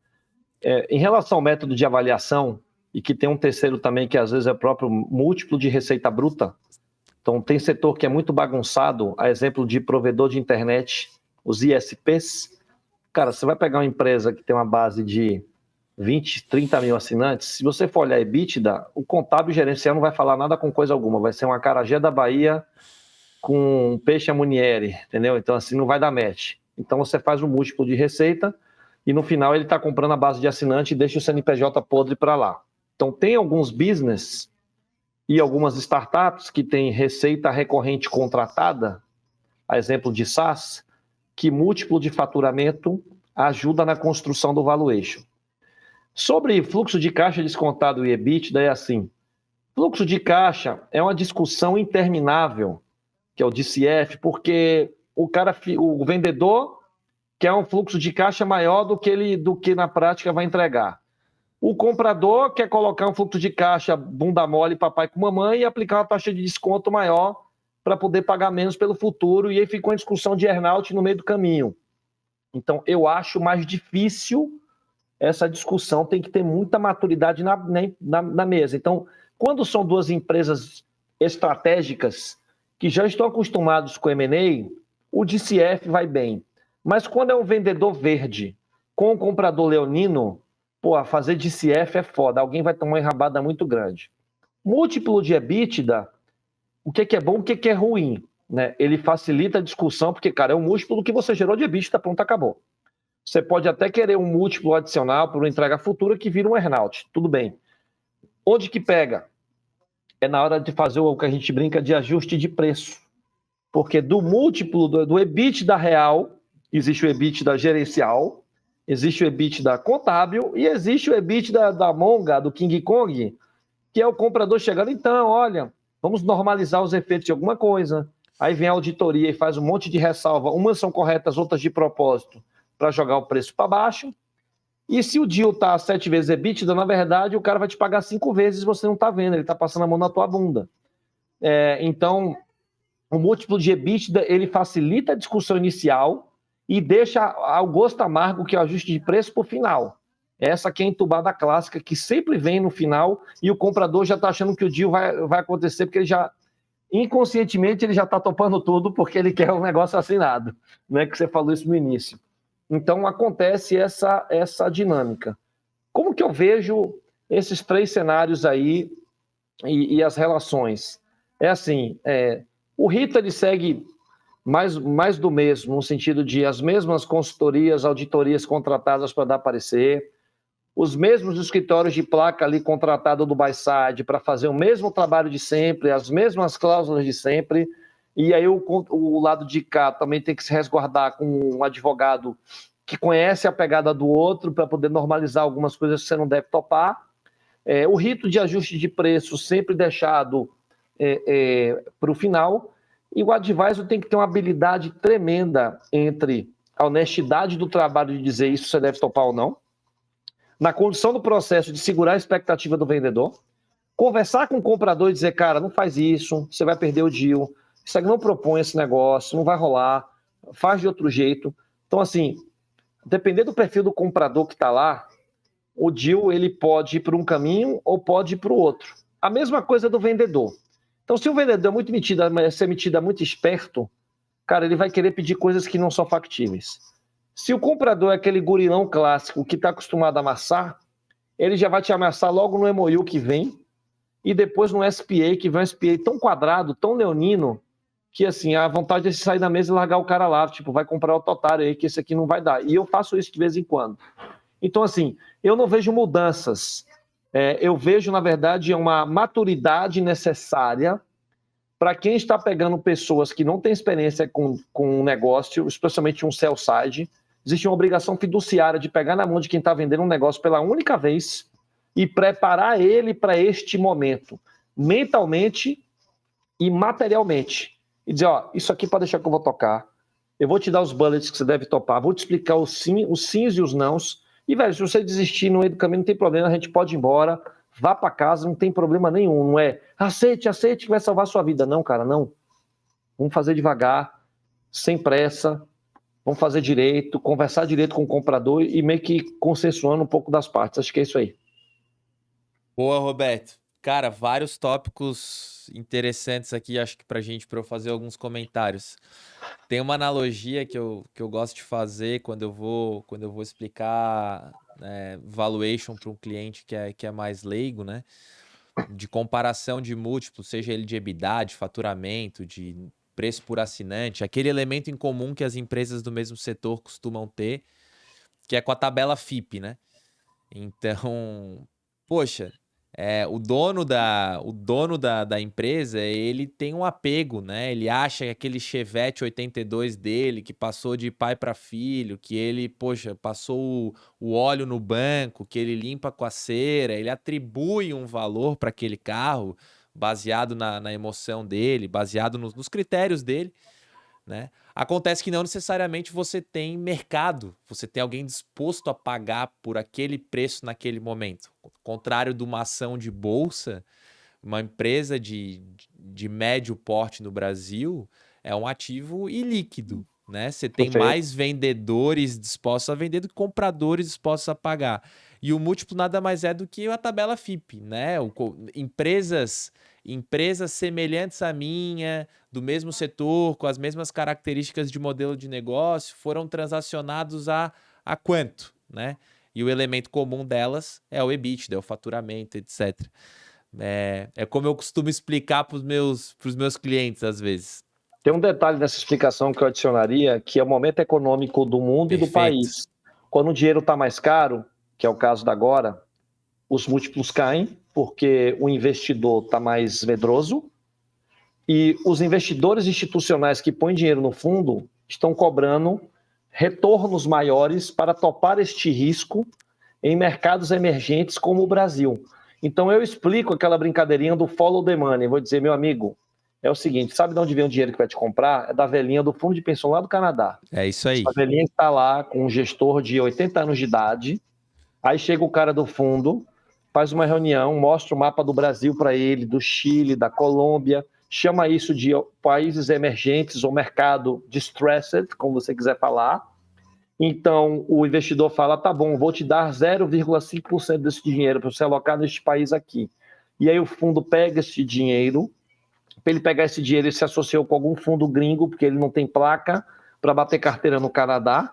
Em relação ao método de avaliação, e que tem um terceiro também, que às vezes é o próprio múltiplo de receita bruta. Então, tem setor que é muito bagunçado, a exemplo de provedor de internet, os ISPs. Cara, você vai pegar uma empresa que tem uma base de 20, 30 mil assinantes, se você for olhar EBITDA, o contábil gerencial não vai falar nada com coisa alguma, vai ser um acarajé da Bahia com um peixe amuniere, entendeu? Então, assim, não vai dar match. Então, você faz um múltiplo de receita e no final ele está comprando a base de assinante e deixa o CNPJ podre para lá. Então, tem alguns business e algumas startups que têm receita recorrente contratada, a exemplo de SaaS, que múltiplo de faturamento ajuda na construção do valuation. Sobre fluxo de caixa descontado e EBITDA, é assim, fluxo de caixa é uma discussão interminável, que é o DCF, porque o vendedor quer um fluxo de caixa maior do que na prática vai entregar. O comprador quer colocar um fluxo de caixa bunda mole, papai com mamãe, e aplicar uma taxa de desconto maior para poder pagar menos pelo futuro, e aí ficou uma discussão de earnout no meio do caminho. Então, eu acho mais difícil essa discussão, tem que ter muita maturidade na mesa. Então, quando são duas empresas estratégicas que já estão acostumados com M&A, o DCF vai bem. Mas quando é um vendedor verde com um comprador leonino, fazer DCF é foda, alguém vai tomar uma enrabada muito grande. Múltiplo de EBITDA, o que é bom, o que é ruim, né? Ele facilita a discussão, porque, cara, é um múltiplo que você gerou de EBITDA, pronto, acabou. Você pode até querer um múltiplo adicional por uma entrega futura que vira um earnout, tudo bem. Onde que pega? É na hora de fazer o que a gente brinca de ajuste de preço. Porque do múltiplo do EBITDA real, existe o EBITDA gerencial, existe o EBITDA contábil e existe o EBITDA da Monga, do King Kong, que é o comprador chegando, então, olha, vamos normalizar os efeitos de alguma coisa. Aí vem a auditoria e faz um monte de ressalva, umas são corretas, outras de propósito, para jogar o preço para baixo. E se o deal está 7 vezes EBITDA, na verdade, o cara vai te pagar 5 vezes e você não está vendo, ele está passando a mão na tua bunda. Então, o múltiplo de EBITDA, ele facilita a discussão inicial e deixa ao gosto amargo, que é o ajuste de preço, para o final. Essa que é a entubada clássica, que sempre vem no final e o comprador já está achando que o deal vai acontecer, porque ele já, inconscientemente, ele já está topando tudo porque ele quer um negócio assinado. Não é que você falou isso no início. Então, acontece essa dinâmica. Como que eu vejo esses 3 cenários aí e as relações? O Rita, ele segue mais do mesmo, no sentido de as mesmas consultorias, auditorias contratadas para dar parecer, os mesmos escritórios de placa ali contratados do buy-side para fazer o mesmo trabalho de sempre, as mesmas cláusulas de sempre, e aí o lado de cá também tem que se resguardar com um advogado que conhece a pegada do outro para poder normalizar algumas coisas que você não deve topar. O rito de ajuste de preço sempre deixado para o final. E o advisor tem que ter uma habilidade tremenda entre a honestidade do trabalho de dizer isso você deve topar ou não, na condução do processo de segurar a expectativa do vendedor, conversar com o comprador e dizer, cara, não faz isso, você vai perder o deal, isso aqui não propõe esse negócio, não vai rolar, faz de outro jeito. Então, assim, dependendo do perfil do comprador que está lá, o deal ele pode ir para um caminho ou pode ir para o outro. A mesma coisa do vendedor. Então, se o vendedor é muito metido, é muito esperto, cara, ele vai querer pedir coisas que não são factíveis. Se o comprador é aquele gurilão clássico que está acostumado a amassar, ele já vai te amassar logo no MOU que vem e depois no SPA, que vem um SPA tão quadrado, tão leonino, que assim, a vontade é sair da mesa e largar o cara lá, tipo, vai comprar o otário aí, que esse aqui não vai dar. E eu faço isso de vez em quando. Então, assim, eu não vejo mudanças. Eu vejo, na verdade, uma maturidade necessária para quem está pegando pessoas que não têm experiência com um negócio, especialmente um sell side. Existe uma obrigação fiduciária de pegar na mão de quem está vendendo um negócio pela única vez e preparar ele para este momento, mentalmente e materialmente. E dizer, ó, isso aqui pode deixar que eu vou tocar, eu vou te dar os bullets que você deve topar, vou te explicar os sims e os nãos, e, velho, se você desistir no meio do caminho, não tem problema, a gente pode ir embora, vá para casa, não tem problema nenhum, não é aceite que vai salvar a sua vida. Não, cara, não. Vamos fazer devagar, sem pressa, vamos fazer direito, conversar direito com o comprador e meio que consensuando um pouco das partes. Acho que é isso aí. Boa, Roberto. Cara, vários tópicos interessantes aqui, acho que para eu fazer alguns comentários. Tem uma analogia que eu gosto de fazer quando eu vou explicar valuation para um cliente que é mais leigo, né? De comparação de múltiplos, seja ele de EBITDA, de faturamento, de preço por assinante, aquele elemento em comum que as empresas do mesmo setor costumam ter, que é com a tabela FIP, né? Então, poxa, o dono da empresa, ele tem um apego, né? Ele acha que aquele Chevette 82 dele, que passou de pai para filho, que ele, poxa, passou o óleo no banco, que ele limpa com a cera, ele atribui um valor para aquele carro baseado na emoção dele, baseado nos critérios dele, né? Acontece que não necessariamente você tem mercado, você tem alguém disposto a pagar por aquele preço naquele momento. Ao contrário de uma ação de bolsa, uma empresa de médio porte no Brasil é um ativo ilíquido, né? Você tem mais vendedores dispostos a vender do que compradores dispostos a pagar. E o múltiplo nada mais é do que a tabela FIP, né? Empresas semelhantes à minha, do mesmo setor, com as mesmas características de modelo de negócio, foram transacionados a quanto, né? E o elemento comum delas é o EBITDA, é o faturamento, etc. É como eu costumo explicar para os meus clientes, às vezes. Tem um detalhe nessa explicação que eu adicionaria, que é o momento econômico do mundo Perfeito. E do país. Quando o dinheiro está mais caro, que é o caso da agora, os múltiplos caem, porque o investidor está mais medroso, e os investidores institucionais que põem dinheiro no fundo estão cobrando retornos maiores para topar este risco em mercados emergentes como o Brasil. Então eu explico aquela brincadeirinha do follow the money. Vou dizer, meu amigo, é o seguinte, sabe de onde vem o dinheiro que vai te comprar? É da velhinha do fundo de pensão lá do Canadá. É isso aí. A velhinha está lá com um gestor de 80 anos de idade, aí chega o cara do fundo, faz uma reunião, mostra o mapa do Brasil para ele, do Chile, da Colômbia, chama isso de países emergentes ou mercado distressed, como você quiser falar. Então, o investidor fala, tá bom, vou te dar 0,5% desse dinheiro para você alocar neste país aqui. E aí o fundo pega esse dinheiro, para ele pegar esse dinheiro, ele se associou com algum fundo gringo, porque ele não tem placa para bater carteira no Canadá,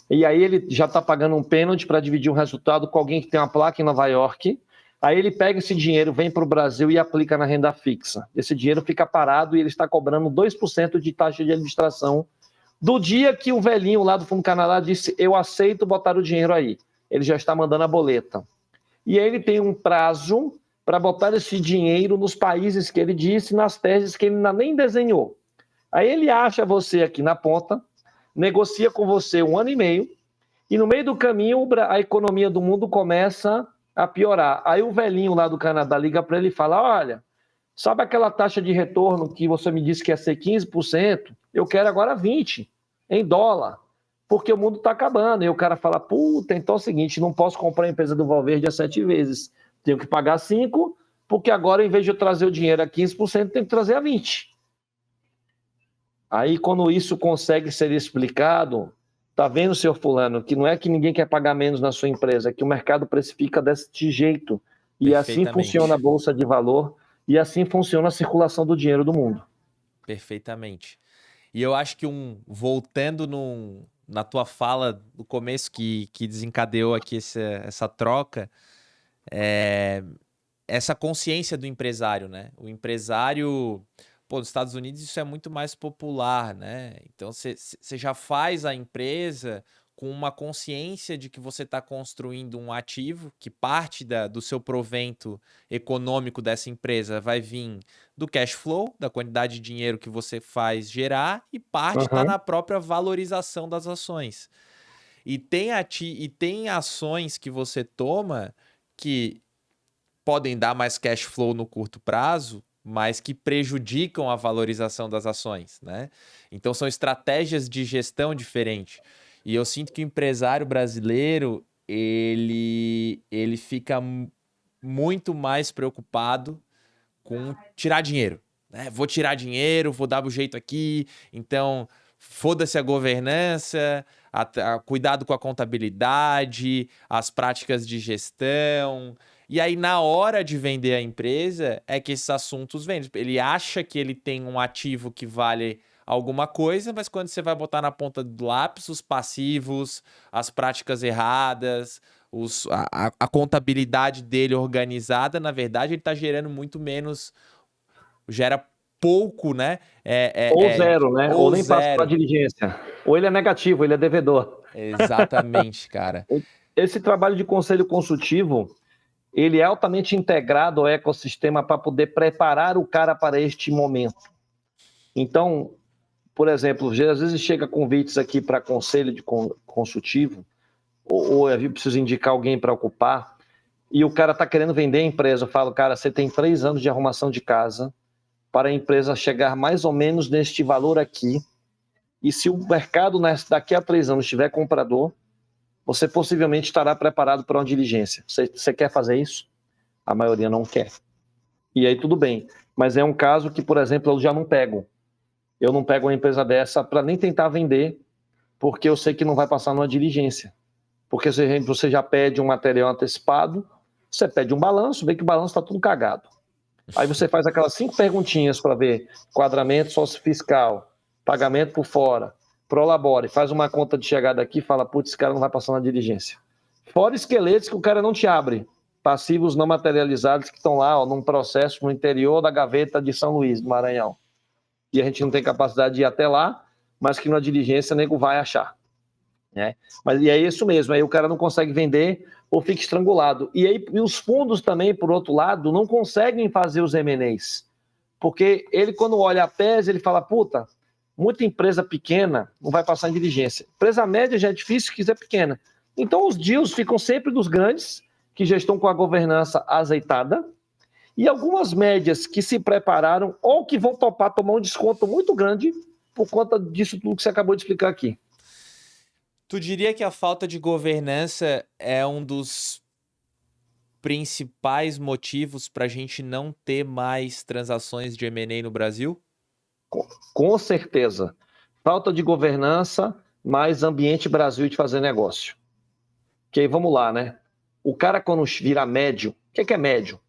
e aí ele já está pagando um pênalti para dividir um resultado com alguém que tem uma placa em Nova York. Aí ele pega esse dinheiro, vem para o Brasil e aplica na renda fixa. Esse dinheiro fica parado e ele está cobrando 2% de taxa de administração do dia que o velhinho lá do Fundo Canadá disse, eu aceito botar o dinheiro aí. Ele já está mandando a boleta. E aí ele tem um prazo para botar esse dinheiro nos países que ele disse, nas teses que ele ainda nem desenhou. Aí ele acha você aqui na ponta, negocia com você 1 ano e meio, e no meio do caminho a economia do mundo começa a piorar. Aí o velhinho lá do Canadá liga para ele e fala, olha, Sabe aquela taxa de retorno que você me disse que ia ser 15%? Eu quero agora 20% em dólar, porque o mundo está acabando. E o cara fala, puta, então é o seguinte, não posso comprar a empresa do Valverde a 7 vezes. Tenho que pagar 5, porque agora, em vez de eu trazer o dinheiro a 15%, tenho que trazer a 20%. Aí, quando isso consegue ser explicado, tá vendo, senhor fulano, que não é que ninguém quer pagar menos na sua empresa, é que o mercado precifica desse jeito. E assim funciona a Bolsa de Valor, e assim funciona a circulação do dinheiro do mundo. Perfeitamente. E eu acho que voltando na tua fala no começo que desencadeou aqui essa troca, essa consciência do empresário, né? O empresário, nos Estados Unidos isso é muito mais popular, né? Então você já faz a empresa com uma consciência de que você está construindo um ativo, que parte do seu provento econômico dessa empresa vai vir do cash flow, da quantidade de dinheiro que você faz gerar, e parte está na própria valorização das ações. E tem ações que você toma que podem dar mais cash flow no curto prazo, mas que prejudicam a valorização das ações, né? Então são estratégias de gestão diferentes. E eu sinto que o empresário brasileiro, ele fica muito mais preocupado com tirar dinheiro, né? Vou tirar dinheiro, vou dar o jeito aqui, então foda-se a governança, cuidado com a contabilidade, as práticas de gestão. E aí, na hora de vender a empresa, é que esses assuntos vêm. Ele acha que ele tem um ativo que vale alguma coisa, mas quando você vai botar na ponta do lápis, os passivos, as práticas erradas, a contabilidade dele organizada, na verdade, ele está gerando muito menos, gera pouco, né? Ou zero, né? Ou nem zero. passa pela diligência. Ou ele é negativo, ele é devedor. Exatamente, cara. Esse trabalho de conselho consultivo, ele é altamente integrado ao ecossistema para poder preparar o cara para este momento. Então, por exemplo, às vezes chega convites aqui para conselho de consultivo, ou eu preciso indicar alguém para ocupar, e o cara está querendo vender a empresa. Eu falo, cara, você tem 3 anos de arrumação de casa para a empresa chegar mais ou menos neste valor aqui, e se o mercado daqui a 3 anos tiver comprador, você possivelmente estará preparado para uma diligência. Você quer fazer isso? A maioria não quer. E aí tudo bem, mas é um caso que, por exemplo, eu já não pego. Eu não pego uma empresa dessa para nem tentar vender, porque eu sei que não vai passar numa diligência. Porque se você já pede um material antecipado, você pede um balanço, vê que o balanço está tudo cagado. Aí você faz aquelas 5 perguntinhas para ver enquadramento sócio-fiscal, pagamento por fora, prolabore, faz uma conta de chegada aqui e fala, putz, esse cara não vai passar na diligência. Fora esqueletos que o cara não te abre, passivos não materializados que estão lá, num processo no interior da gaveta de São Luís, do Maranhão. E a gente não tem capacidade de ir até lá, mas que na diligência o nego vai achar. Né? E é isso mesmo, aí o cara não consegue vender ou fica estrangulado. E aí os fundos também, por outro lado, não conseguem fazer os M&As. Porque ele, quando olha a tese, ele fala, puta, muita empresa pequena não vai passar em diligência. Empresa média já é difícil, se quiser pequena. Então os deals ficam sempre dos grandes, que já estão com a governança azeitada, e algumas médias que se prepararam ou que vão topar tomar um desconto muito grande por conta disso tudo que você acabou de explicar aqui. Tu diria que a falta de governança é um dos principais motivos para a gente não ter mais transações de M&A no Brasil? Com certeza. Falta de governança, mais ambiente Brasil de fazer negócio. Que aí vamos lá, né? O cara quando vira médio, o que é médio?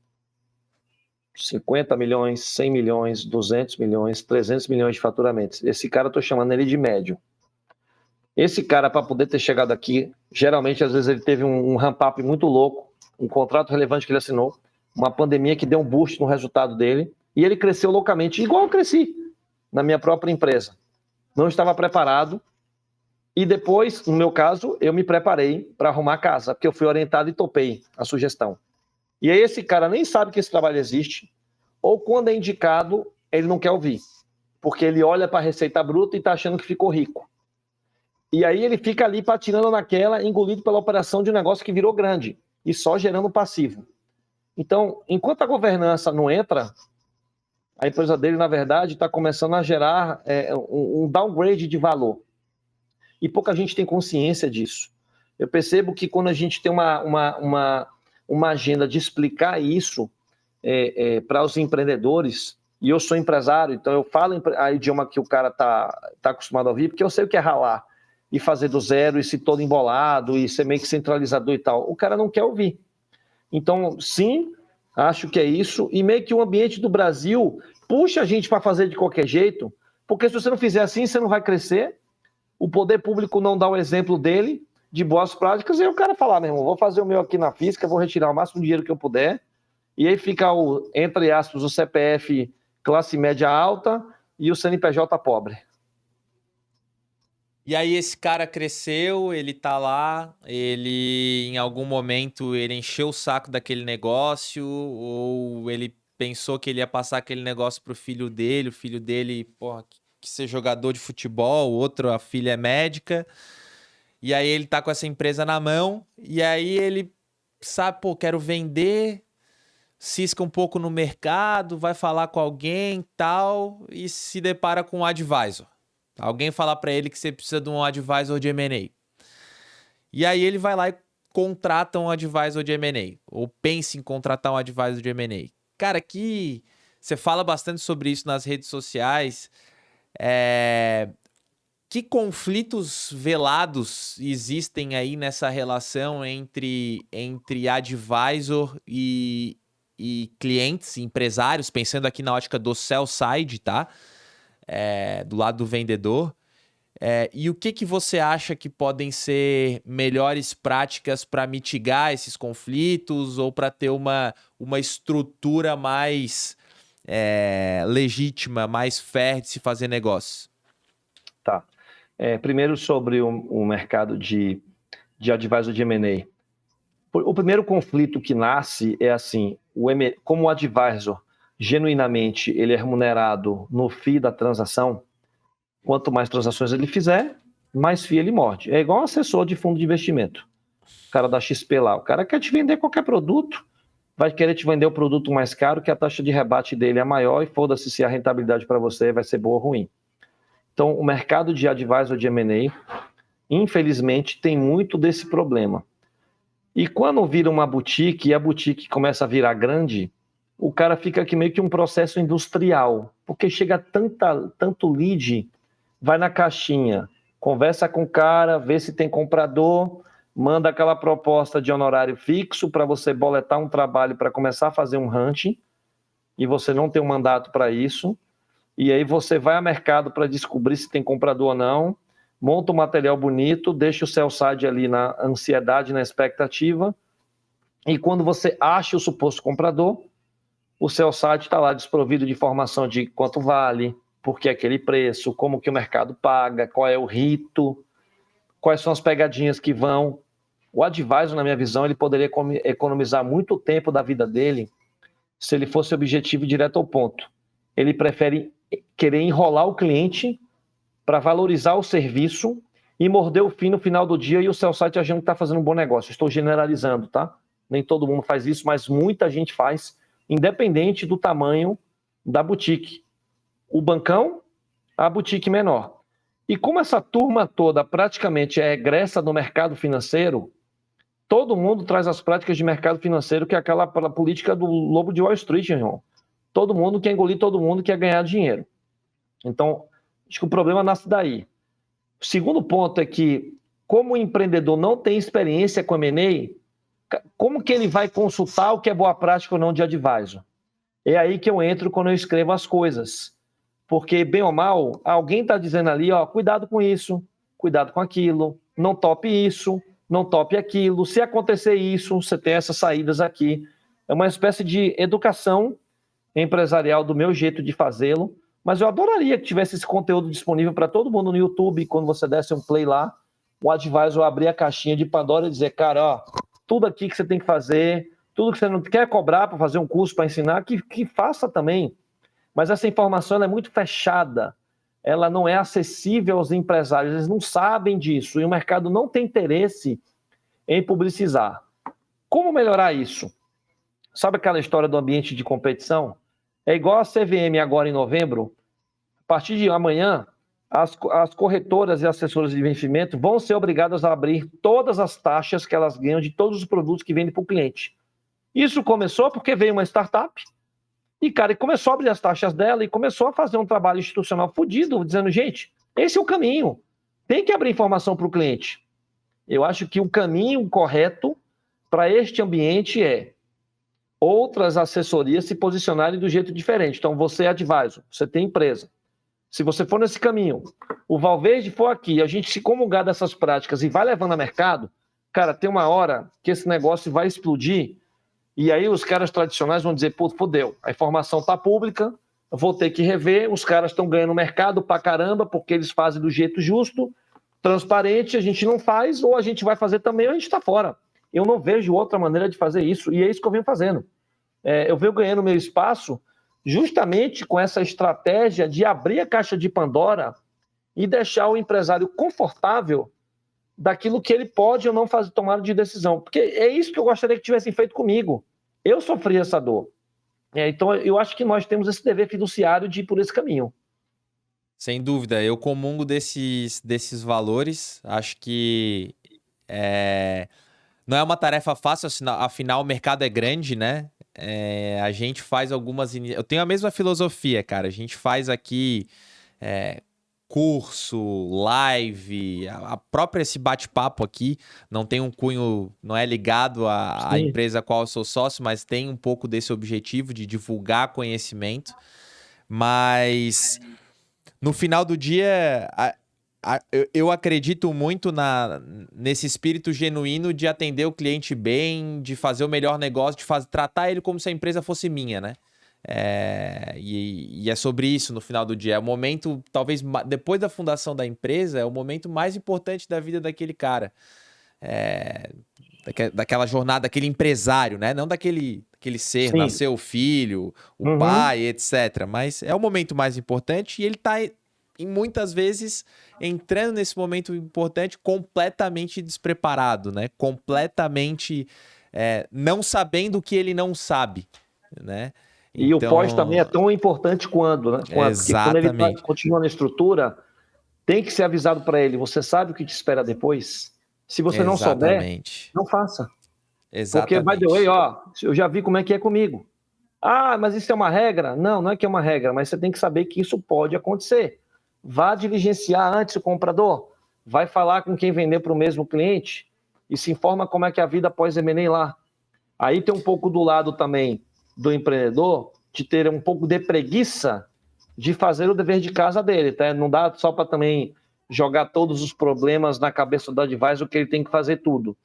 50 milhões, 100 milhões, 200 milhões, 300 milhões de faturamentos. Esse cara eu estou chamando ele de médio. Esse cara, para poder ter chegado aqui, geralmente, às vezes, ele teve um ramp-up muito louco, um contrato relevante que ele assinou, uma pandemia que deu um boost no resultado dele, e ele cresceu loucamente, igual eu cresci na minha própria empresa. Não estava preparado, e depois, no meu caso, eu me preparei para arrumar a casa, porque eu fui orientado e topei a sugestão. E aí esse cara nem sabe que esse trabalho existe, ou quando é indicado, ele não quer ouvir, porque ele olha para a receita bruta e está achando que ficou rico. E aí ele fica ali patinando naquela, engolido pela operação de um negócio que virou grande, e só gerando passivo. Então, enquanto a governança não entra, a empresa dele, na verdade, está começando a gerar um downgrade de valor. E pouca gente tem consciência disso. Eu percebo que quando a gente tem uma agenda de explicar isso para os empreendedores, e eu sou empresário, então eu falo a idioma que o cara tá acostumado a ouvir, porque eu sei o que é ralar e fazer do zero, e se todo embolado, e ser meio que centralizador e tal. O cara não quer ouvir. Então, sim, acho que é isso, e meio que o ambiente do Brasil puxa a gente para fazer de qualquer jeito, porque se você não fizer assim, você não vai crescer, o poder público não dá o exemplo dele, de boas práticas, e aí o cara falar, meu irmão, vou fazer o meu aqui na física, vou retirar o máximo de dinheiro que eu puder, e aí fica entre aspas, o CPF classe média alta e o CNPJ pobre. E aí esse cara cresceu, ele tá lá, ele em algum momento ele encheu o saco daquele negócio, ou ele pensou que ele ia passar aquele negócio pro filho dele, o filho dele, porra, que ser jogador de futebol, o outro, a filha é médica, e aí ele tá com essa empresa na mão, e aí ele sabe, pô, quero vender, cisca um pouco no mercado, vai falar com alguém, tal, e se depara com um advisor. Alguém falar para ele que você precisa de um advisor de M&A. E aí ele vai lá e contrata um advisor de M&A, ou pensa em contratar um advisor de M&A. Cara, que você fala bastante sobre isso nas redes sociais. Que conflitos velados existem aí nessa relação entre advisor e clientes, empresários, pensando aqui na ótica do sell side, tá? Do lado do vendedor. E o que você acha que podem ser melhores práticas para mitigar esses conflitos ou para ter uma estrutura mais legítima, mais fair de se fazer negócio? Tá. Primeiro sobre o mercado de advisor de M&A. O primeiro conflito que nasce é assim, como o advisor, genuinamente, ele é remunerado no FII da transação, quanto mais transações ele fizer, mais FII ele morde. É igual um assessor de fundo de investimento. O cara da XP lá, o cara quer te vender qualquer produto, vai querer te vender o produto mais caro, que a taxa de rebate dele é maior, e foda-se se a rentabilidade para você vai ser boa ou ruim. Então, o mercado de advisor de M&A, infelizmente, tem muito desse problema. E quando vira uma boutique, e a boutique começa a virar grande, o cara fica aqui meio que um processo industrial, porque chega tanto lead, vai na caixinha, conversa com o cara, vê se tem comprador, manda aquela proposta de honorário fixo para você boletar um trabalho para começar a fazer um hunting, e você não tem um mandato para isso, e aí você vai ao mercado para descobrir se tem comprador ou não, monta um material bonito, deixa o sell side ali na ansiedade, na expectativa, e quando você acha o suposto comprador, o sell side está lá desprovido de informação de quanto vale, por que aquele preço, como que o mercado paga, qual é o rito, quais são as pegadinhas que vão. O advisor, na minha visão, ele poderia economizar muito tempo da vida dele se ele fosse objetivo e direto ao ponto. Ele prefere querer enrolar o cliente para valorizar o serviço e morder o fim no final do dia e o sell side achando que está fazendo um bom negócio. Estou generalizando, tá? Nem todo mundo faz isso, mas muita gente faz, independente do tamanho da boutique. O bancão, a boutique menor. E como essa turma toda praticamente é egressa do mercado financeiro, todo mundo traz as práticas de mercado financeiro, que é aquela política do lobo de Wall Street, irmão. Todo mundo quer engolir todo mundo, quer ganhar dinheiro. Então, acho que o problema nasce daí. O segundo ponto é que, como o empreendedor não tem experiência com M&A, como que ele vai consultar o que é boa prática ou não de advisor? É aí que eu entro quando eu escrevo as coisas. Porque, bem ou mal, alguém está dizendo ali, ó, cuidado com isso, cuidado com aquilo, não tope isso, não tope aquilo. Se acontecer isso, você tem essas saídas aqui. É uma espécie de educação empresarial do meu jeito de fazê-lo, mas eu adoraria que tivesse esse conteúdo disponível para todo mundo no YouTube, quando você desse um play lá, o advisor abrir a caixinha de Pandora e dizer, cara, ó, tudo aqui que você tem que fazer, tudo que você não quer cobrar para fazer um curso, para ensinar, que faça também. Mas essa informação é muito fechada, ela não é acessível aos empresários, eles não sabem disso, e o mercado não tem interesse em publicizar. Como melhorar isso? Sabe aquela história do ambiente de competição? É igual a CVM agora em novembro. A partir de amanhã, as corretoras e assessoras de investimento vão ser obrigadas a abrir todas as taxas que elas ganham de todos os produtos que vendem para o cliente. Isso começou porque veio uma startup e, cara, começou a abrir as taxas dela e começou a fazer um trabalho institucional fodido, dizendo, gente, esse é o caminho. Tem que abrir informação para o cliente. Eu acho que o caminho correto para este ambiente é outras assessorias se posicionarem do jeito diferente. Então, você é advisor, você tem empresa. Se você for nesse caminho, o Valverde for aqui, a gente se comungar dessas práticas e vai levando a mercado, cara, tem uma hora que esse negócio vai explodir e aí os caras tradicionais vão dizer, pô, fodeu, a informação está pública, eu vou ter que rever, os caras estão ganhando mercado pra caramba porque eles fazem do jeito justo, transparente, a gente não faz, ou a gente vai fazer também ou a gente está fora. Eu não vejo outra maneira de fazer isso e é isso que eu venho fazendo. Eu venho ganhando meu espaço justamente com essa estratégia de abrir a caixa de Pandora e deixar o empresário confortável daquilo que ele pode ou não fazer tomada de decisão. Porque é isso que eu gostaria que tivessem feito comigo. Eu sofri essa dor. Então, eu acho que nós temos esse dever fiduciário de ir por esse caminho. Sem dúvida, eu comungo desses valores. Acho que não é uma tarefa fácil, afinal o mercado é grande, né? A gente faz algumas... Eu tenho a mesma filosofia, cara. A gente faz aqui curso, live, a própria esse bate-papo aqui não tem um cunho, não é ligado à empresa a qual eu sou sócio, mas tem um pouco desse objetivo de divulgar conhecimento. Mas no final do dia... Eu acredito muito nesse espírito genuíno de atender o cliente bem, de fazer o melhor negócio, de tratar ele como se a empresa fosse minha, né? E é sobre isso no final do dia. É o momento, talvez depois da fundação da empresa, é o momento mais importante da vida daquele cara. Daquela jornada, daquele empresário, né? Não daquele ser, Sim. Nasceu o filho, o pai, etc. Mas é o momento mais importante e ele tá... E muitas vezes entrando nesse momento importante completamente despreparado, né? Completamente não sabendo o que ele não sabe, né? E o pós também é tão importante quanto, né? Porque quando ele continua na estrutura, tem que ser avisado para ele, você sabe o que te espera depois? Se você não souber, não faça. Exatamente. Porque, by the way, eu já vi como é que é comigo. Ah, mas isso é uma regra? Não, não é que é uma regra, mas você tem que saber que isso pode acontecer. Vá diligenciar antes o comprador, vai falar com quem vender para o mesmo cliente e se informa como é que é a vida após M&A lá. Aí tem um pouco do lado também do empreendedor de ter um pouco de preguiça de fazer o dever de casa dele, tá? Não dá só para também jogar todos os problemas na cabeça do advisor que ele tem que fazer tudo.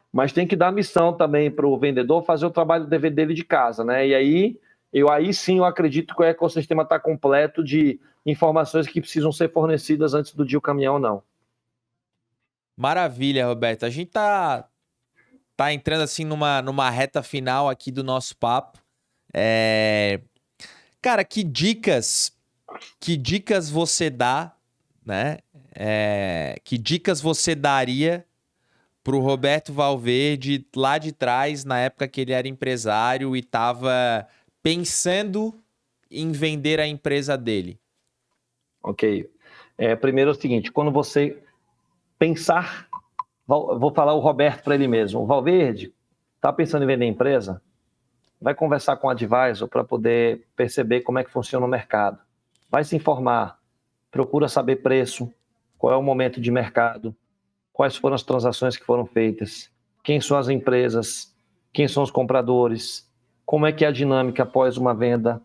Mas tem que dar missão também para o vendedor fazer o trabalho do dever dele de casa, né? E aí sim eu acredito que o ecossistema está completo de informações que precisam ser fornecidas antes do dia o caminhão ou não. Maravilha, Roberto. A gente tá entrando assim numa reta final aqui do nosso papo. Cara, que dicas você dá, né? Que dicas você daria pro Roberto Valverde lá de trás, na época que ele era empresário e estava pensando em vender a empresa dele? Ok. Primeiro é o seguinte, quando você pensar, vou falar o Roberto para ele mesmo, o Valverde está pensando em vender a empresa, vai conversar com o advisor para poder perceber como é que funciona o mercado, vai se informar, procura saber preço, qual é o momento de mercado, quais foram as transações que foram feitas, quem são as empresas, quem são os compradores, como é que é a dinâmica após uma venda,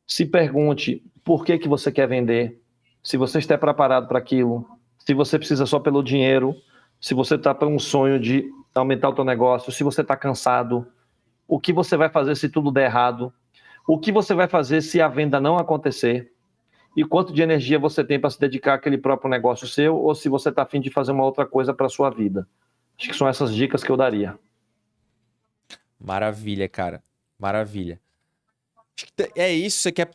se pergunte por que você quer vender, se você está preparado para aquilo, se você precisa só pelo dinheiro, se você está para um sonho de aumentar o teu negócio, se você está cansado, o que você vai fazer se tudo der errado, o que você vai fazer se a venda não acontecer e quanto de energia você tem para se dedicar àquele próprio negócio seu ou se você está a fim de fazer uma outra coisa para a sua vida. Acho que são essas dicas que eu daria. Maravilha, cara. Maravilha. É isso, você quer...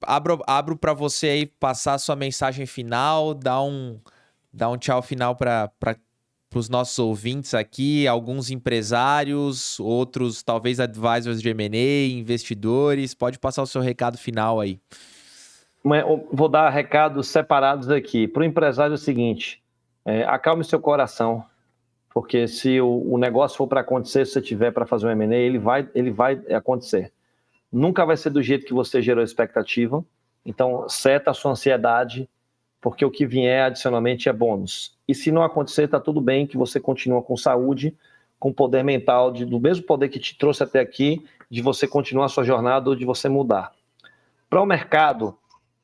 Abro para você aí passar a sua mensagem final, dar um tchau final para os nossos ouvintes aqui, alguns empresários, outros talvez advisors de M&A, investidores. Pode passar o seu recado final aí. Vou dar recados separados aqui. Para o empresário é o seguinte, acalme seu coração, porque se o negócio for para acontecer, se você tiver para fazer um M&A, ele vai acontecer. Nunca vai ser do jeito que você gerou a expectativa, então seta a sua ansiedade, porque o que vier adicionalmente é bônus. E se não acontecer, está tudo bem, que você continua com saúde, com poder mental, do mesmo poder que te trouxe até aqui, de você continuar a sua jornada ou de você mudar. Para o mercado,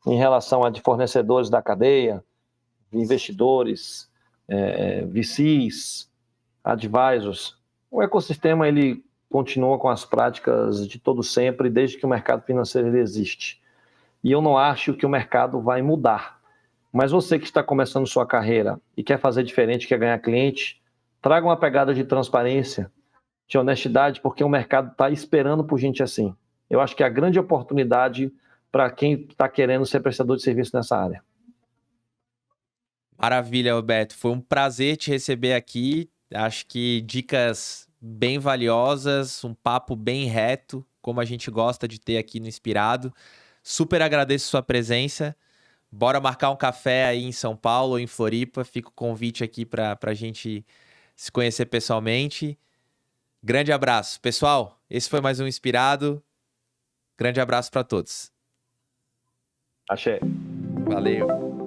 em relação a de fornecedores da cadeia, investidores, VCs, advisors, o ecossistema ele continua com as práticas de todo sempre, desde que o mercado financeiro ele existe. E eu não acho que o mercado vai mudar. Mas você que está começando sua carreira e quer fazer diferente, quer ganhar cliente, traga uma pegada de transparência, de honestidade, porque o mercado está esperando por gente assim. Eu acho que é a grande oportunidade para quem está querendo ser prestador de serviço nessa área. Maravilha, Roberto. Foi um prazer te receber aqui. Acho que dicas bem valiosas, um papo bem reto, como a gente gosta de ter aqui no Inspirado. Super agradeço sua presença. Bora marcar um café aí em São Paulo ou em Floripa. Fica o convite aqui para a gente se conhecer pessoalmente. Grande abraço. Pessoal, esse foi mais um Inspirado. Grande abraço para todos. Achei. Valeu.